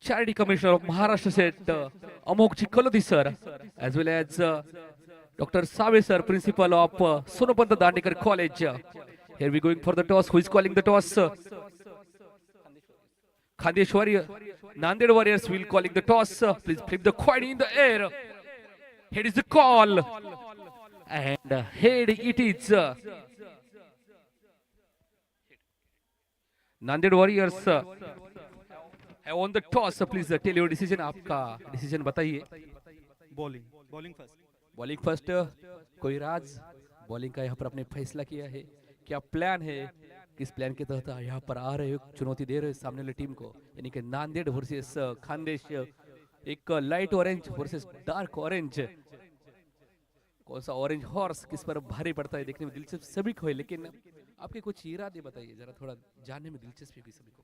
[SPEAKER 1] charity commissioner of Maharashtra state Amok ji Kalodi sir, as well as doctor Save sir, principal of Sonopant Dandekar college. Here we going for the toss. Who is calling the toss? Khandesh Warrior, Nanded Warriors will calling the toss. Please flip the coin in the air. Here is the call, and here it is. Nanded Warriors have won the toss. Please tell your decision. आपका decision बताइए।
[SPEAKER 2] Bowling first.
[SPEAKER 1] Bowling first. कोई राज bowling का यहाँ पर आपने फैसला किया है, क्या प्लान है, किस प्लान के तहत यहाँ पर आ रहे हो, चुनौती दे रहे हो सामने वाली टीम को, यानी कि नांदेड़ वर्सेस खानदेश, एक light orange versus dark orange. कौन सा ऑरेंज हॉर्स किस पर भारी पड़ता है देखने में दिलचस्प सभी को है, लेकिन आपके कुछ इरादे बताइए जरा, थोड़ा जानने में दिलचस्पी भी सभी को।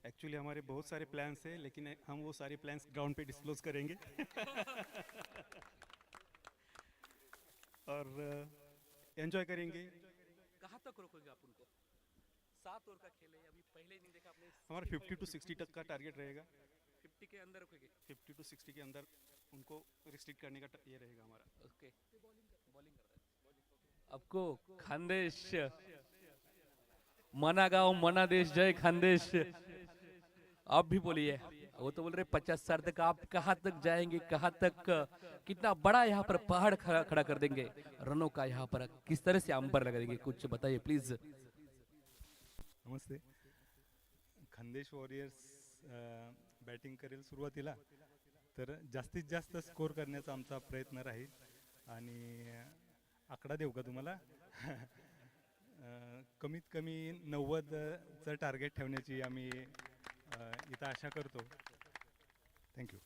[SPEAKER 2] एक्चुअली हमारे बहुत सारे प्लान्स हैं, लेकिन हम वो सारे प्लान्स ग्राउंड पे डिस्क्लोज करेंगे। और एंजॉय करेंगे।
[SPEAKER 1] कहाँ तक रोकोगे आप उनको? 7 ओवर का खेल है, अभी पहले नहीं देखा आपने।
[SPEAKER 2] हमारा 50 to 60 तक का टारगेट रहेगा।
[SPEAKER 1] 50 के अंदर रखोगे?
[SPEAKER 2] 50 to 60 के अंदर उनको रिस्ट्रिक्ट करने का ये रहेगा हमारा।
[SPEAKER 1] ओके, बॉलिंग करता है आपको। खानदेश मना गांव मना देश, जय खानदेश। आप भी बोलिए। वो तो बोल रहे 50-60 तक, आप कहाँ तक जाएंगे, कहाँ तक, कितना बड़ा यहाँ पर पहाड़ खड़ा कर देंगे रनों का, यहाँ पर किस तरह से अंबर लगा देंगे, कुछ बताइए प्लीज।
[SPEAKER 2] नमस्ते। खानदेश वॉरियर्स बॅटिंग करेल सुरुवातीला, तर जास्तीत जास्त स्कोर करण्याचा आमचा प्रयत्न राहील। आणि आकडा देऊ का तुम्हाला? कमीत कमी 90चं टार्गेट ठेवण्याची आम्ही इथं आशा करतो। थँक्यू।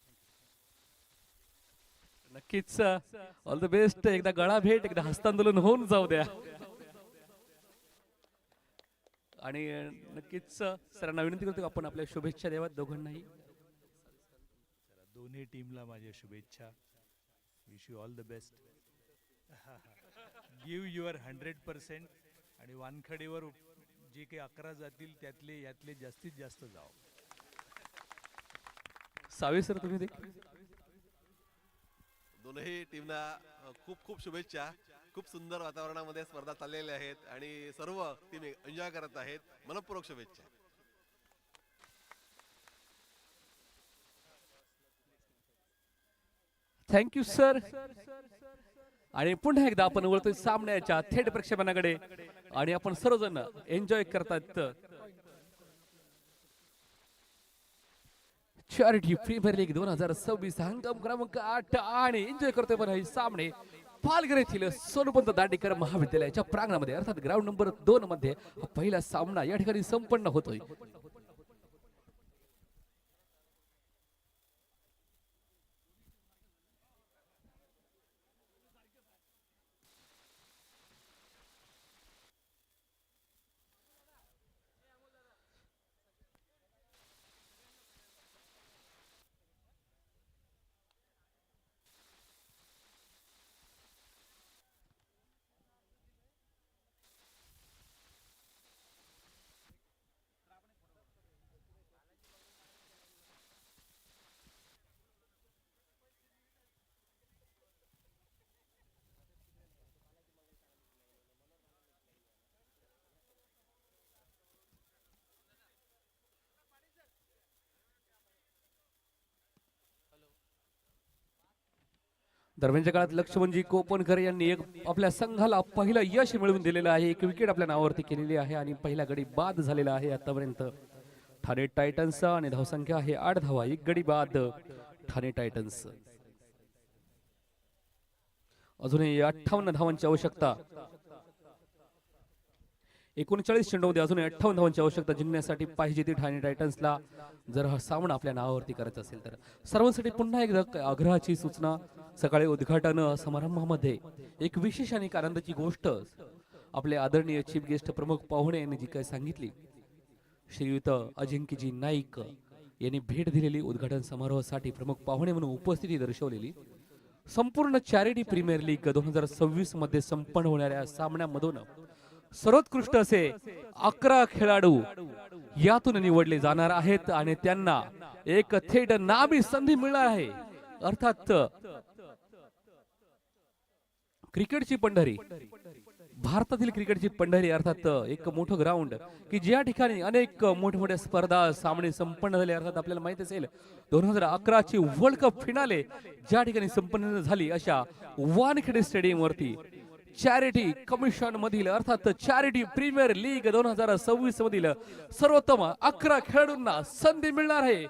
[SPEAKER 1] नक्कीच ऑल द बेस्ट। एकदा गळा भेट, एकदा हस्तांदोलन होऊन जाऊ द्या। आणि नक्कीच सरांना विनंती करतो आपण आपल्या शुभेच्छा द्याव्यात दोघांनाही।
[SPEAKER 3] दोन्ही टीमला माझ्या शुभेच्छा। Wish you all the best. Give your 100% आणि वानखडेवर जे काही 11 जातील त्यातले यातले जास्तीत जास्त जाव.
[SPEAKER 1] सावे सर तुम्ही देखील
[SPEAKER 4] दोनही टीमना खूप खूप शुभेच्छा. खूप सुंदर वातावरणामध्ये स्पर्धा चाललेल्या आहेत आणि सर्व टीम एन्जॉय करत आहेत. मनपूर्वक शुभेच्छा.
[SPEAKER 1] Thank you sir. आणि पुन्हा एकदा आपण वळतोय सामन्याच्या थेट प्रक्षेपणाकडे आणि आपण सर्वजण एन्जॉय करतात चॅरिटी प्रीमियर लीग 2026 हंगाम क्रमांक 8 आणि एन्जॉय करतोय पण हे सामने पालघर येथील सोनपंत दांडेकर महाविद्यालयाच्या प्रांगणामध्ये अर्थात ग्राउंड नंबर 2 मध्ये हा पहिला सामना या ठिकाणी संपन्न होतोय. दरम्यानच्या काळात लक्ष्मणजी कोपणकर यांनी एक आपल्या संघाला पहिलं यश मिळवून दिलेलं आहे. एक विकेट आपल्या नावावरती केलेली आहे आणि पहिला गडी बाद झालेला आहे आतापर्यंत ठाणे टायटन्स आणि धावसंख्या आहे 8 धावा. एक गडी बाद ठाणे टायटन्स. अजूनही 58 धावांची आवश्यकता. 39 चेंडूमध्ये अजूनही 58 धावांची आवश्यकता जिंकण्यासाठी पाहिजे ती ठाणे टायटन्सला जर हा सामना आपल्या नावावरती करायचा असेल तर. सर्वांसाठी पुन्हा एकदा आग्रहाची सूचना. सकाळी उद्घाटन समारंभामध्ये एक विशेष आणि आनंदाची गोष्ट आपले आदरणीय चीफ गेस्ट प्रमुख पाहुणे यांनी जी काय सांगितली, श्रीयुत अजिंक्यजी नाईक यांनी भेट दिलेली उद्घाटन समारोहासाठी प्रमुख पाहुणे म्हणून उपस्थिती दर्शवलेली. संपूर्ण चॅरिटी प्रीमियर लीग 2026 मध्ये संपन्न होणाऱ्या सामन्यामधून सर्वोत्कृष्ट असे 11 खेळाडू यातून निवडले जाणार आहेत आणि त्यांना एक थेट नामी संधी मिळणार आहे. अर्थात क्रिकेटची पंढरी, भारतातील क्रिकेटची पंढरी अर्थात एक मोठं ग्राउंड की ज्या ठिकाणी अनेक मोठमोठ्या स्पर्धा सामने संपन्न झाले. अर्थात आपल्याला माहित असेल 2011 ची वर्ल्ड कप फिनाले ज्या ठिकाणी संपन्न झाली अशा वानखेडे स्टेडियम वरती चॅरिटी कमिशन मधील अर्थात चॅरिटी प्रीमियर लीग 2026 मधील सर्वोत्तम 11 खेळाडूंना संधी मिळणार आहे.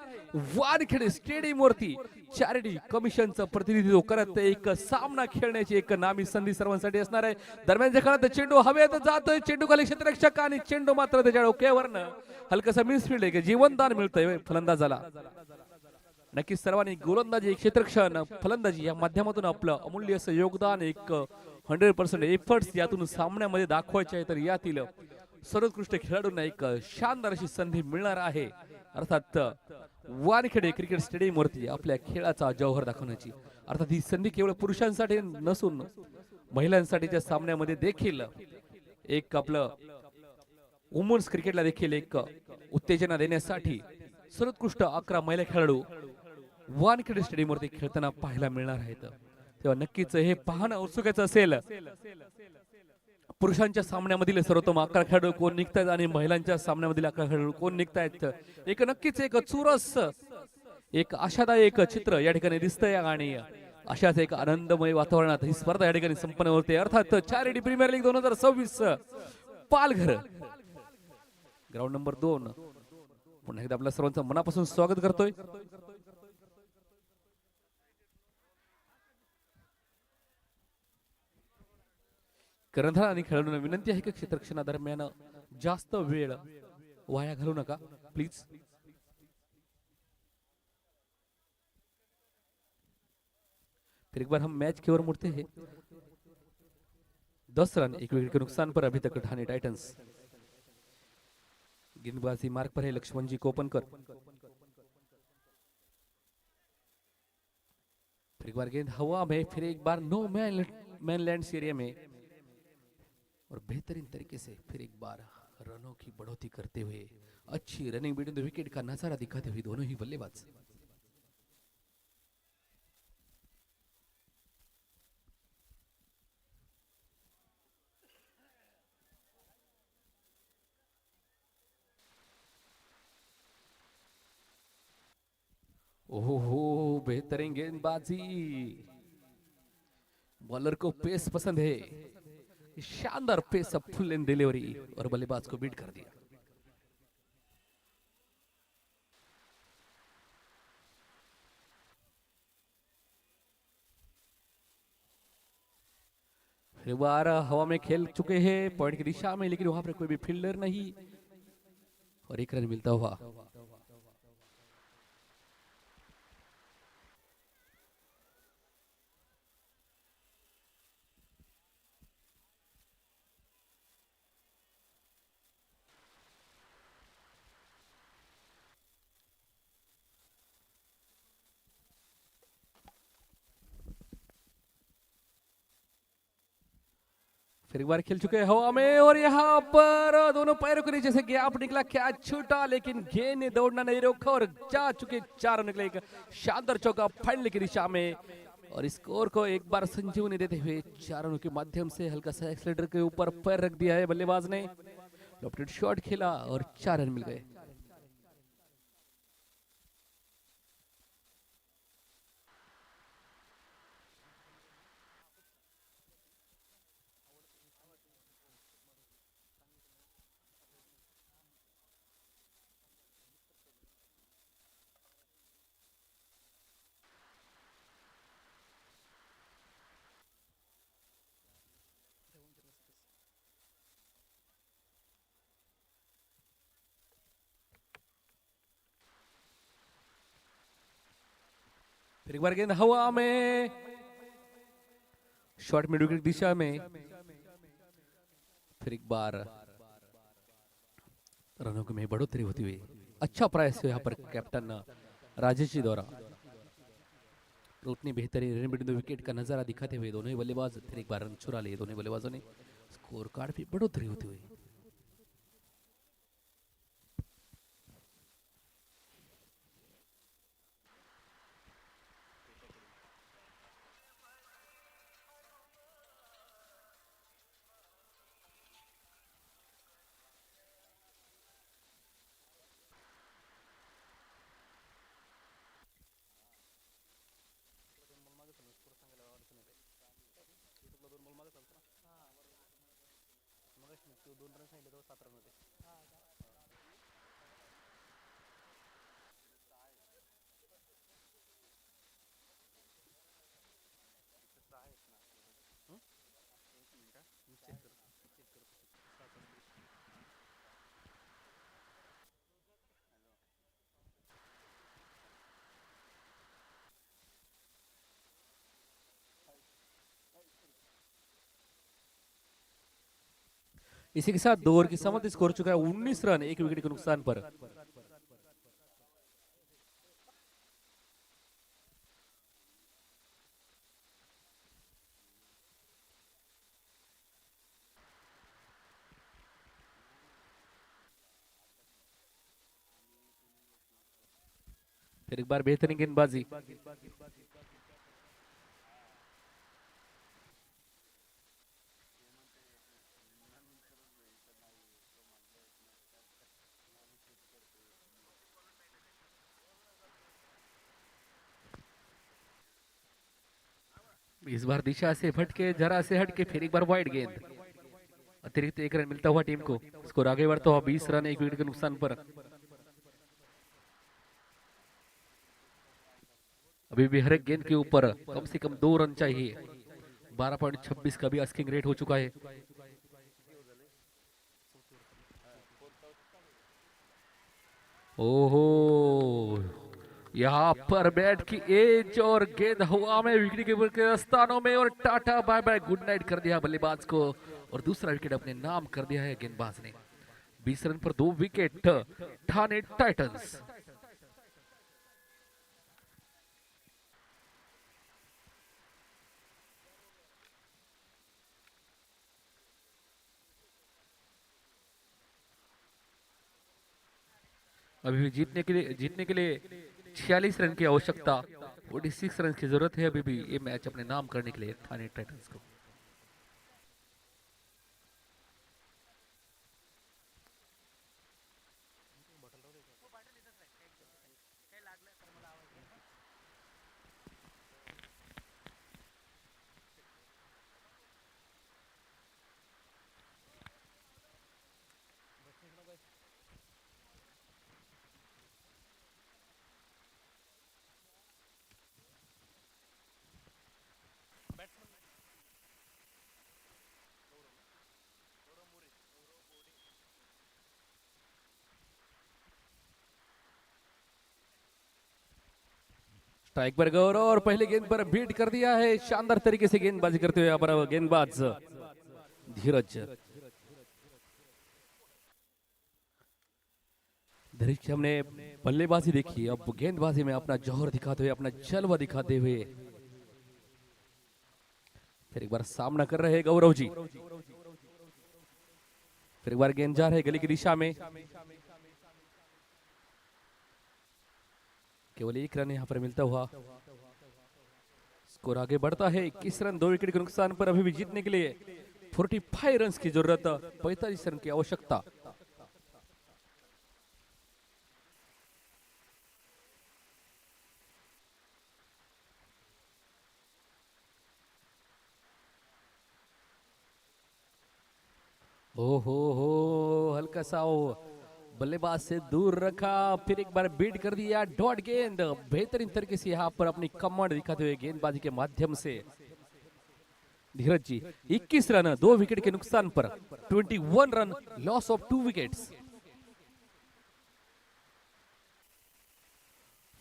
[SPEAKER 1] वानखेडे स्टेडियम वरती चॅरिटी कमिशनचं प्रतिनिधित्व करत एक सामना खेळण्याची एक नामी संधी सर्वांसाठी असणार आहे. दरम्यानच्या काळात चेंडू हवेत जातोय. चेंडू खाली क्षेत्ररक्षक आणि चेंडू मात्र त्याच्या डोक्यावरनं हलकसा मिसफील्ड आहे. जीवनदान मिळतंय फलंदाजाला. नक्कीच सर्वांनी गोलंदाजी, क्षेत्ररक्षण, फलंदाजी या माध्यमातून आपलं अमूल्य असं योगदान एक 100% एफर्ट्स यातून सामन्यामध्ये दाखवायचे आहे. तर यातील सर्वोत्कृष्ट खेळाडूंना एक शानदार अशी संधी मिळणार आहे. अर्थात वानखेडे क्रिकेट स्टेडियम वरती आपल्या खेळाचा जौहर दाखवण्याची. अर्थात ही संधी केवळ पुरुषांसाठी नसून महिलांसाठीच्या सामन्यामध्ये देखील एक आपलं वुमन्स क्रिकेटला देखील एक उत्तेजना देण्यासाठी सर्वोत्कृष्ट 11 महिला खेळाडू वानखेडे स्टेडियम वरती खेळताना पाहायला मिळणार आहेत. तेव्हा नक्कीच हे पाहणं उत्सुकाचं असेल. पुरुषांच्या सामन्यामधील सर्वोत्तम 11 खेळाडू कोण निघतायत आणि महिलांच्या सामन्यामधील 11 खेळाडू कोण निघतायत. एक नक्कीच एक चुरस, एक आशादायक चित्र या ठिकाणी दिसतंय आणि अशाच एक आनंदमय वातावरणात ही स्पर्धा या ठिकाणी संपन्न होते. अर्थात charity premier league 2026 Palghar ground number 2 पुन्हा एकदा आपल्या सर्वांचं मनापासून स्वागत करतोय. कर्णधार आणि खेळाडूंना विनंती आहे की क्षेत्ररक्षणादरम्यान जास्त वेळ वाया घालू नका प्लीज. फिर एक बार हम मैच की ओर मुड़ते हैं. 10 रन एक विकेट के नुकसान पर अभी तक ठाणे टाइटंस. गेंदबाजी मार्ग पर है लक्ष्मणजी कोपनकर. फिर एक बार गेंद हवा में, फिर एक बार नो मैन लैंड एरिया में और बेहतरीन तरीके से फिर एक बार रनों की बढ़ोतरी करते हुए अच्छी रनिंग बिटवीन द विकेट का नजारा दिखाते हुए दोनों ही बल्लेबाज। ओहो, बेहतरीन गेंदबाजी। बॉलर को पेस पसंद है, शानदार पेस, अब फुल एंड डिलीवरी और बल्लेबाज को बीट कर दिया। फिर बार हवा में खेल चुके हैं पॉइंट की दिशा में, लेकिन वहां पर कोई भी फील्डर नहीं और एक रन मिलता हुआ। फिर एक बार खेल चुके हैं हवा में और यहाँ पर दोनों पैरों के नीचे से गैप निकला, कैच छूटा लेकिन गेंद ने दौड़ना नहीं रोका और जा चुके 4 रन निकले। एक शानदार चौका फाइनल की दिशा में और स्कोर को एक बार संजीवनी देते हुए 4 रनों के माध्यम से हल्का सा एक्सीलरेटर के ऊपर पैर रख दिया है बल्लेबाज ने। लॉफ्टेड शॉट खेला और 4 रन मिल गए। फिर एक बार गेंद हवा में, शॉर्ट मिड विकेट दिशा में। फिर एक बार रनों में बढ़ोतरी होती हुई अच्छा प्रयास यहाँ पर कैप्टन राजेश जी द्वारा। तो उतनी बेहतरीन रन बिटवीन द विकेट का नजारा दिखाते हुए दोनों ही बल्लेबाज फिर एक बार रन चुरा लिए दोनों बल्लेबाजों ने। स्कोर कार्ड भी बढ़ोतरी होती हुई। इसी के साथ 2 ओवर की समाप्ति, स्कोर चुका है 19 रन 1 विकेट के नुकसान पर। फिर एक बार बेहतरीन गेंदबाजी। इस बार दिशा से भटके, जरा से हटके, फिर एक बार वाइड गेंद। अतिरिक्त 1 रन मिलता हुआ टीम को। स्कोर आगे बढ़ता हुआ 20 रन 1 विकेट के नुकसान पर। अभी भी हर एक गेंद के ऊपर कम से कम 2 रन चाहिए। 12.26 का भी आस्किंग रेट हो चुका है। ओहो, यहाँ पर बैट की एज और गेंद हवा में विकेट कीपर के स्थानों में और tata bye bye good night कर दिया बल्लेबाज को और दूसरा विकेट अपने नाम कर दिया है गेंदबाज ने। 20 रन पर 2 विकेट ठाणे टाइटंस। अभी भी जीतने के लिए 46 रन की आवश्यकता, 46 रन की जरूरत है अभी भी ये मैच अपने नाम करने के लिए ठाणे टाइटंस को। स्ट्राइक पर गौरव और पहले गेंद पर बीट कर दिया है, शानदार तरीके से गेंदबाजी करते हुए यहाँ पर गेंदबाज धीरज। धीरज की हमने बल्लेबाजी देखी, अब गेंदबाजी में अपना जौहर दिखाते हुए, अपना जलवा दिखाते हुए फिर एक बार सामना कर रहे हैं गौरव जी। फिर एक बार गेंद जा रहे गली की दिशा में, केवल 1 रन यहां पर मिलता हुआ स्कोर आगे बढ़ता है। 21 रन 2 विकेट के नुकसान पर अभी भी जीतने के लिए 45 रन की जरूरत, 45 रन की आवश्यकता। हो हल्का सा बल्लेबाज से दूर रखा, फिर एक बार बीट कर दिया, डॉट गेंद बेहतरीन तरीके से यहाँ पर अपनी कमांड दिखाते हुए गेंदबाजी के माध्यम से धीरज जी 21 रन 2 विकेट के नुकसान पर 21 रन लॉस ऑफ 2 विकेट्स।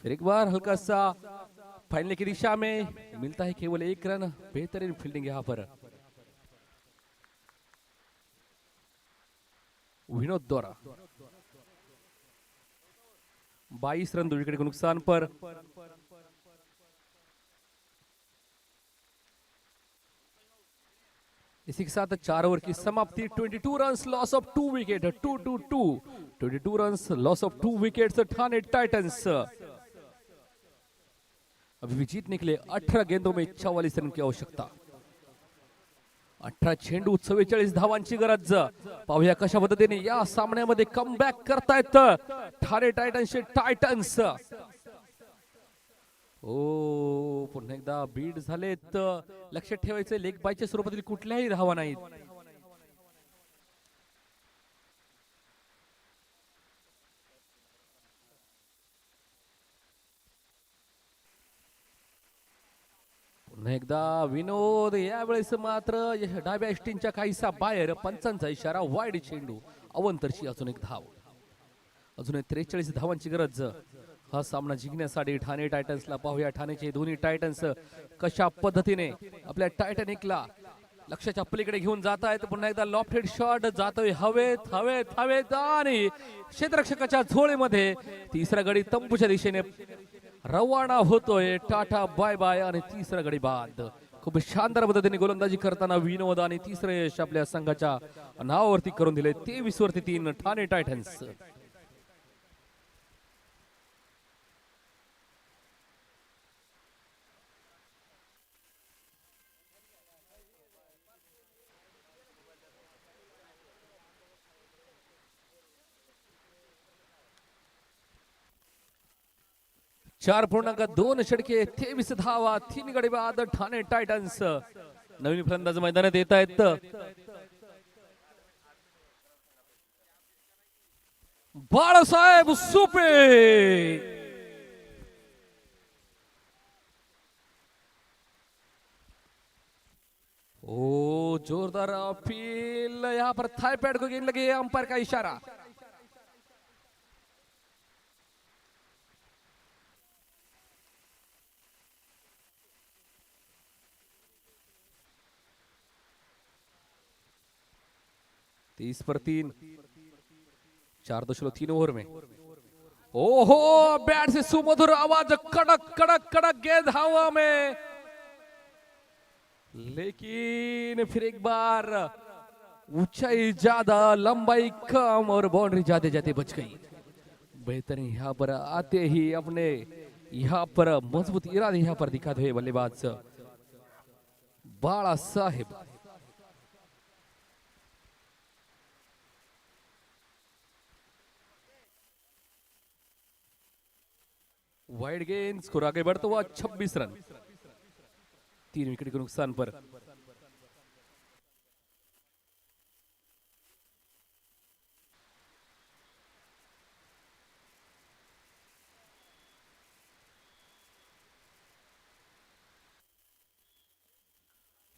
[SPEAKER 1] फिर एक बार हल्का सा फाइनल की दिशा में मिलता है केवल 1 रन, बेहतरीन फील्डिंग यहाँ पर विनोद द्वारा। 22 रन 2 विकेट के नुकसान पर इसी के साथ 4 ओवर की समाप्ति। 22 runs loss of 2 wicket, 22 runs loss of 2 wickets Thane Titans अभी भी जीतने के लिए 18 गेंदों में 44 रन की आवश्यकता। 18 चेंडू 44 धावांची गरज। पाहूया कशा पद्धतीने या सामन्यामध्ये कमबॅक करतायत ठाणे टायटन्सचे टायटन्स। ओ पुन्हा एकदा बीट झालेत, लक्षात ठेवायचे लेग बायच्या स्वरूपातील कुठल्याही धावा नाहीत। पुन्हा एकदा विनोद, यावेळेस मात्र डाव्या एस्टीनच्या काहीसा बाहेर, पंचांचा इशारा, वाईड चेंडू, अवंतरची अजून एक धाव, अजून 43 धावांची गरज हा सामना जिंकण्यासाठी ठाणे टायटन्सला। पाहूया ठाणेचे दोन्ही टायटन्स कशा पद्धतीने आपल्या टायटॅनिकला लक्ष्याच्या पलीकडे घेऊन जात आहेत। पुन्हा एकदा लॉफ्टेड शॉट जातोय हवेत हवेत हवेत आणि क्षेत्ररक्षकाच्या झोळीमध्ये तिसरा गडी तंबूच्या दिशेने रवाना होतोय। टाटा बाय बाय आणि तिसरा गडी बाद। खूप शानदार पद्धतीने गोलंदाजी करताना विनोद आणि तिसरे यश आपल्या संघाच्या नावावरती करून दिले। 23 वरती 3 ठाणे टायटन्स। चार 4.2 षटके, 23 धावा, 3 गडी बाद ठाणे टायटन्स। नवीन फलंदाज मैदानात येत आहेत। बाळासाहेब सुपे, ओ जोरदार अपील, यहाँ पर थाई पैड को गेंद लगी, अंपायर का इशारा। तीस पर 3, 4.3 ओवर में। ओहो बैट से सुमधुर आवाज, कड़क कड़क कड़क गेंद हवा में, लेकिन फिर एक बार ऊंचाई ज्यादा, लंबाई कम और बाउंड्री जाते जाते बच गई। बेहतरीन यहाँ पर आते ही अपने यहाँ पर मजबूत इरादे यहाँ पर दिखाते हुए बल्लेबाज बाला साहेब। वाइड गेंद, स्कोर आगे बढ़ता हुआ 26 रन, 3 विकेट के नुकसान पर।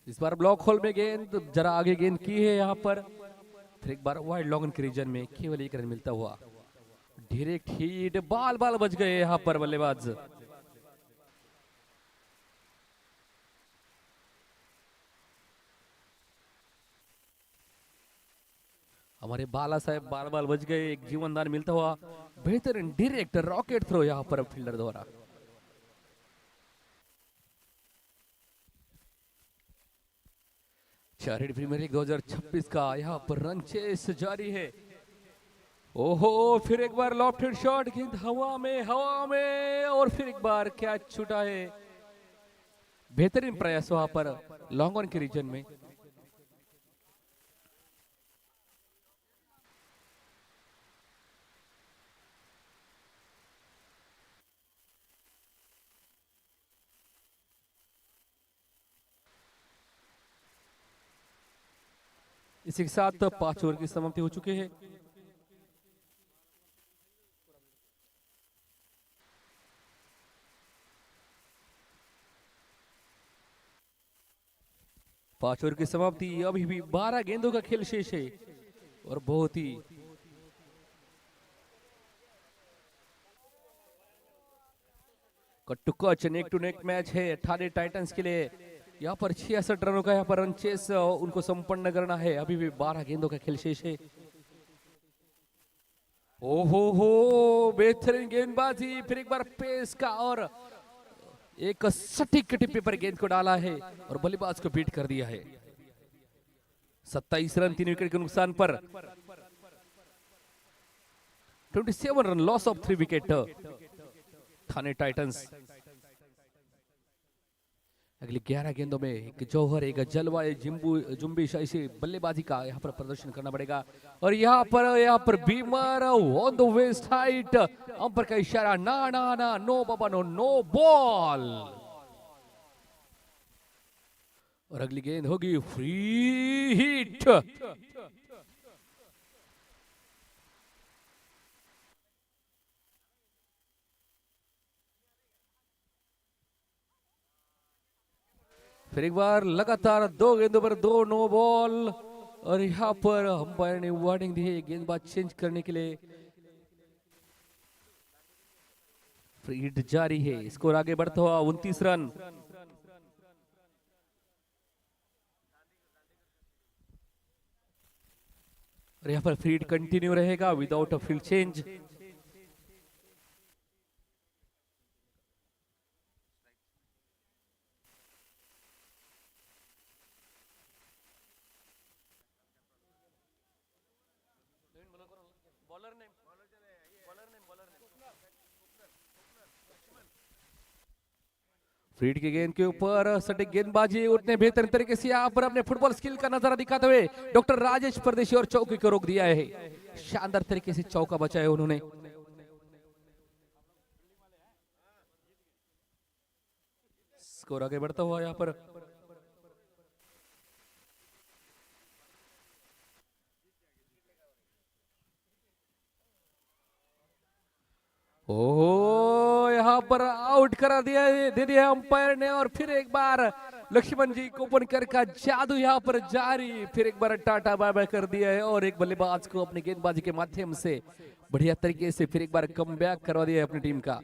[SPEAKER 1] इस बार ब्लॉक होल में गेंद जरा आगे गेंद की है यहाँ पर, फिर एक बार वाइड लॉन्ग के रीजन में केवल एक रन मिलता हुआ। डायरेक्ट हिट, बाल बाल बच गए यहाँ पर बल्लेबाज। हमारे बाला साहेब बाल बाल बच गए, एक जीवनदान मिलता हुआ। बेहतरीन डायरेक्ट रॉकेट थ्रो यहाँ पर फील्डर द्वारा। चार प्रीमियर लीग 2026 का यहाँ पर रन चेस जारी है। ओहो, फिर एक बार लॉफ्टेड शॉट, गेंद हवा में और फिर एक बार कैच छूटा है। बेहतरीन प्रयास वहां पर लॉन्ग ऑन के रीजन में। इसी के साथ 5 ओवर की समाप्ति हो चुकी है। पांच ओवर की समाप्ति, अभी भी 12 गेंदों का खेल शेष है और बहुत ही कट टू कच, नेक टू नेक मैच है ठाणे टाइटंस के लिए। यहाँ पर 66 रनों का यहाँ पर रन चेस उनको संपन्न करना है। अभी भी 12 गेंदों का खेल शेष है। ओहो हो, बेहतरीन गेंदबाजी, फिर एक बार पेस का और एक सटीक टिप्पे पर गेंद को डाला है और बल्लेबाज को बीट कर दिया है। 27 रन, 3 विकेट के नुकसान पर। 27 run, loss of 3 wicket Thane Titans. अगली 11 गेंदों में एक जौहर, एक जलवाए जुम्बिश ऐसी बल्लेबाजी का यहाँ पर प्रदर्शन करना पड़ेगा। और यहाँ पर beamer on the waist height, umpire का इशारा, ना ना ना, नो बाबा नो, नो बॉल। और अगली गेंद होगी फ्री हिट। फिर एक बार लगातार 2 गेंदों पर 2 नो बॉल। और यहाँ पर अंपायर ने वार्निंग दी है गेंदबाज चेंज करने के लिए। फ्री हिट जारी है, स्कोर आगे बढ़ता हुआ 29 रन। और यहाँ पर फ्री हिट कंटिन्यू रहेगा विदाउट अ फील्ड चेंज। फ्रीड की गेंद के ऊपर सटीक गेंदबाजी, उतने बेहतर तरीके से यहाँ पर अपने फुटबॉल स्किल का नजारा दिखाते हुए डॉक्टर राजेश परदेशी और चौके को रोक दिया है। शानदार तरीके से चौका बचाया उन्होंने। स्कोर आगे बढ़ता हुआ यहाँ पर। ओह, यहाँ पर आउट करा दे दिया अंपायर ने। और फिर एक बार लक्ष्मण जी कोपनकर का जादू यहाँ पर जारी, फिर एक बार टाटा बाय बाय कर दिया है और एक बल्लेबाज को अपनी गेंदबाजी के माध्यम से बढ़िया तरीके से फिर एक बार कम बैक करवा दिया है अपनी टीम का।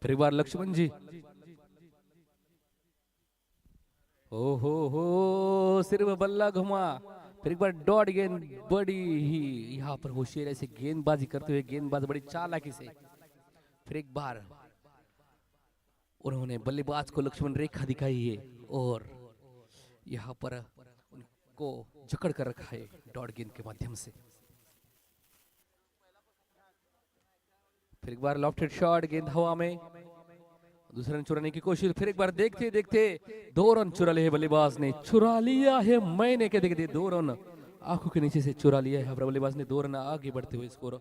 [SPEAKER 1] फिर एक बार लक्ष्मण जी, ओ हो सिर्फ बल्ला घुमा। फिर एक बार डॉट गेंद, बड़ी ही यहाँ पर होशियारी से गेंदबाजी करते हुए गेंदबाज बड़ी चालाकी से फिर एक बार उन्होंने बल्लेबाज को लक्ष्मण रेखा दिखाई है और यहाँ पर उनको जकड़ कर रखा है डॉट गेंद के माध्यम से। फिर एक बार लॉफ्टेड शॉट, गेंद हवा में, दूसरा रन चुराने की कोशिश। फिर एक बार देखते देखते 2 रन चुरा लिए बल्लेबाज ने, चुरा लिया है, मैंने कहते कहते 2 रन आंखों के नीचे से चुरा लिया है बल्लेबाज ने। 2 रन आगे बढ़ते हुए स्कोर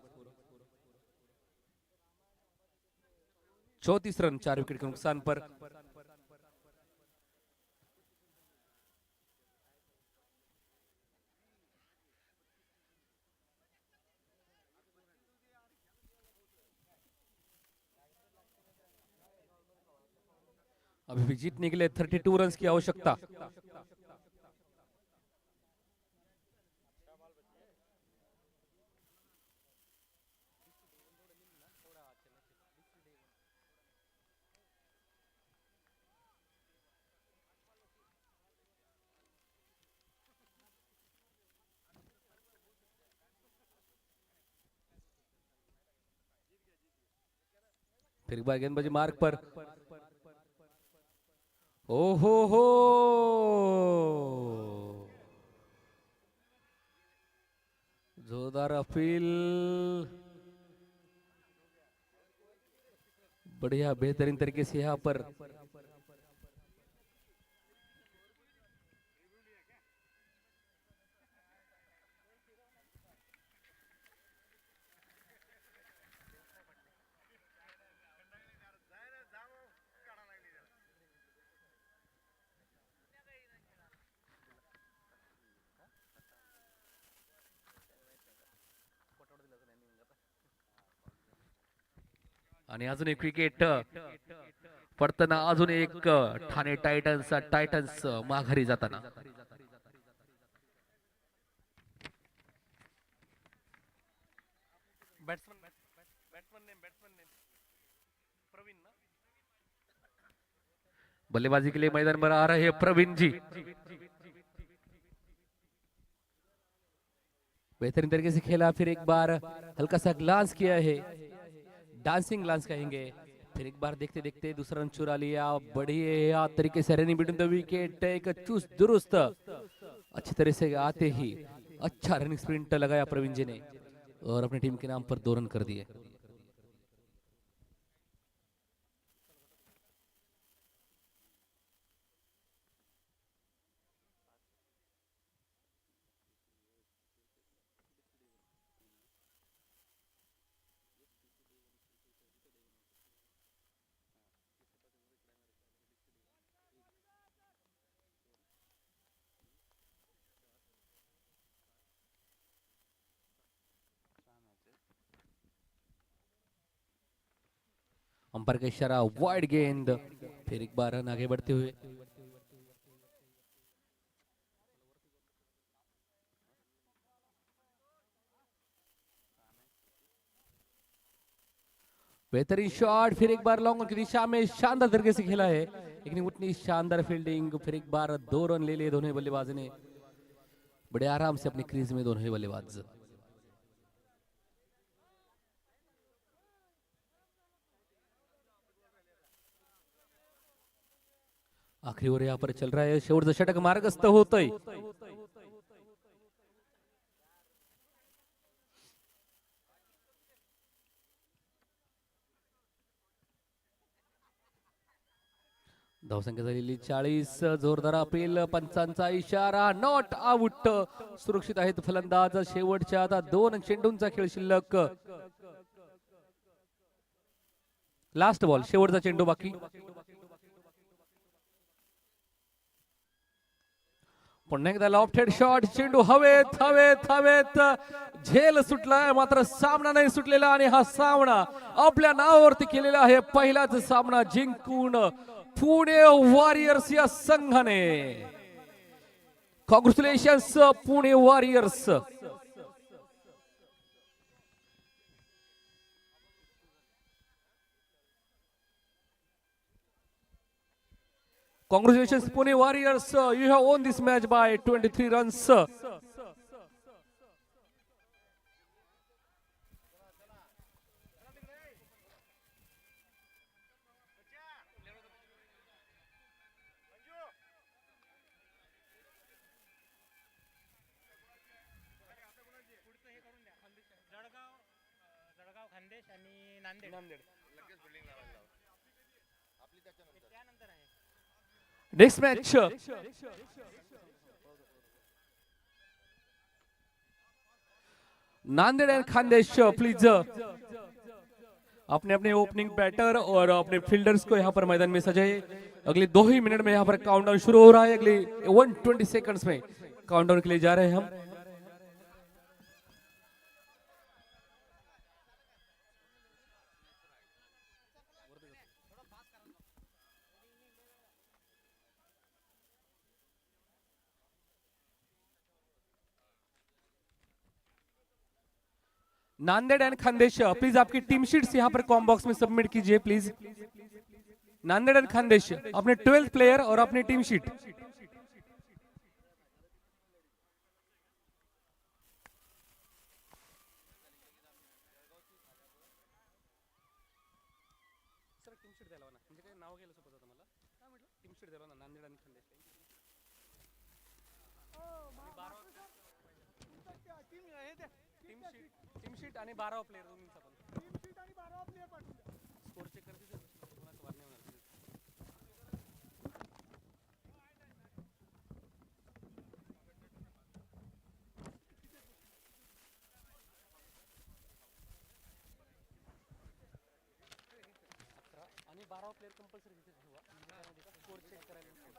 [SPEAKER 1] 34 रन 4 विकेट के नुकसान पर। अभी भी जीतने के लिए 32 रन की आवश्यकता। फिर एक बार गेंदबाजी मार्ग पर, ओ हो जोरदार अपील, बढ़िया बेहतरीन तरीके से यहाँ पर आणि अजून एक विकेट पडताना, अजून एक ठाणे टायटन्स माघारी जाताना। बल्लेबाजी के लिए मैदान पर आ रहे हैं प्रवीण जी। बेहतरीन तरीके से खेला, फिर एक बार हल्का सा ग्लांस किया है, डांसिंग ग्लांस कहेंगे। फिर एक बार देखते देखते दूसरा रन चुरा लिया, बढ़िया तरीके से रनिंग बिटवीन द विकेट, एक चुस्त दुरुस्त अच्छी तरह से आते ही अच्छा रनिंग स्प्रिंट लगाया प्रवीण जी ने और अपनी टीम के नाम पर 2 रन कर दिए। अंपायर का इशारा, वाइड गेंद। फिर एक बार रन आगे बढ़ते हुए बेहतरीन शॉट, फिर एक बार लॉन्ग की दिशा में शानदार तरीके से खेला है, लेकिन उतनी शानदार फील्डिंग। फिर एक बार 2 रन ले लिए दोनों बल्लेबाज ने, बड़े आराम से अपनी क्रीज में दोनों ही बल्लेबाज। आखरी ओवर यहाँ पर चल रहा है, शेवटचं षटक मार्गस्थ होतय। धावसंख्या झालेली 40, जोरदार अपील, पंचांचा इशारा, नॉट आउट, सुरक्षित आहेत फलंदाज। शेवटच्या आता 2 चेंडूंचा खेळ शिल्लक, लास्ट बॉल, शेवटचा चेंडू बाकी। पुन्हा एकदा लॉफ्टेड शॉट, चेंडू हवेत हवेत हवेत, झेल सुटलाय मात्र सामना नाही सुटलेला आणि हा सामना आपल्या नावावरती केलेला आहे। पहिलाच सामना जिंकून पुणे वॉरियर्स या संघाने, congratulations Pune warriors. Congratulations, Pune Warriors. You have won this match by 23 runs.
[SPEAKER 5] Jalgaon Khandesh आणि Nanded
[SPEAKER 1] Next match. Nanded and Khandesh please अपने अपने ओपनिंग बैटर और अपने फील्डर्स को यहाँ पर मैदान में सजाए। अगले 2 ही मिनट में यहाँ पर काउंटडाउन शुरू हो रहा है। अगले 120 सेकंड्स में काउंटडाउन के लिए जा रहे हैं हम। नांदेड़ एंड खानदेश प्लीज आपकी टीम शीट्स यहाँ पर कॉम बॉक्स में सबमिट कीजिए प्लीज। नांदेड़ एंड खानदेश अपने 12th प्लेयर और अपनी टीम शीट। टीम शीट आणि 12 प्लेयर दोन्हींचा पण टीम शीट आणि 12 प्लेयर पाठवून स्कोर चेक करते ते कोणाचं वार नाही होणार। आणि 12 प्लेयर कंपल्सरी तिथे ठेवा म्हणजे स्कोर चेक करायला तुमची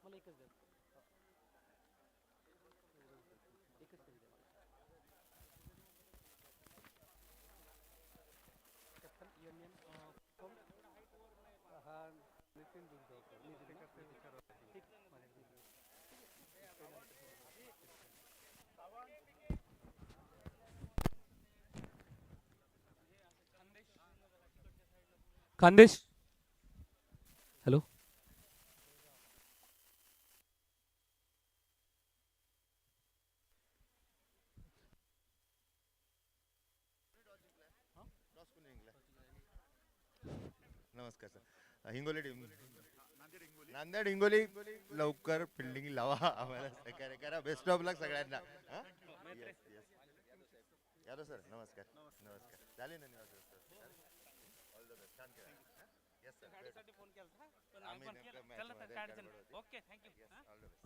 [SPEAKER 1] मला एकच द्या। एकच तरी द्या कॅप्टन युनियन हा नितीन खानदेश हेलो
[SPEAKER 6] नमस्कार सर हिंगोली टीम नांदेड हिंगोली लवकर फिल्डिंग लावा आम्हाला सहकार्य करा बेस्ट ऑफ लक सगळ्यांना यादव सर नमस्कार नमस्कार झाले ना ऑल द बेस्ट छान केलं यस सर गाडीसाठी फोन केला पण आम्ही okay thank you all the best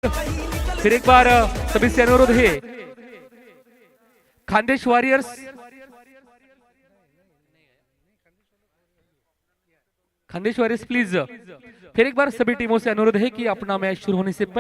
[SPEAKER 1] फिर एक बार सभी से अनुरोध है, Khandesh warriors, Khandesh warriors please, फिर एक बार सभी टीमों से अनुरोध है कि अपना मैच शुरू होने से पहले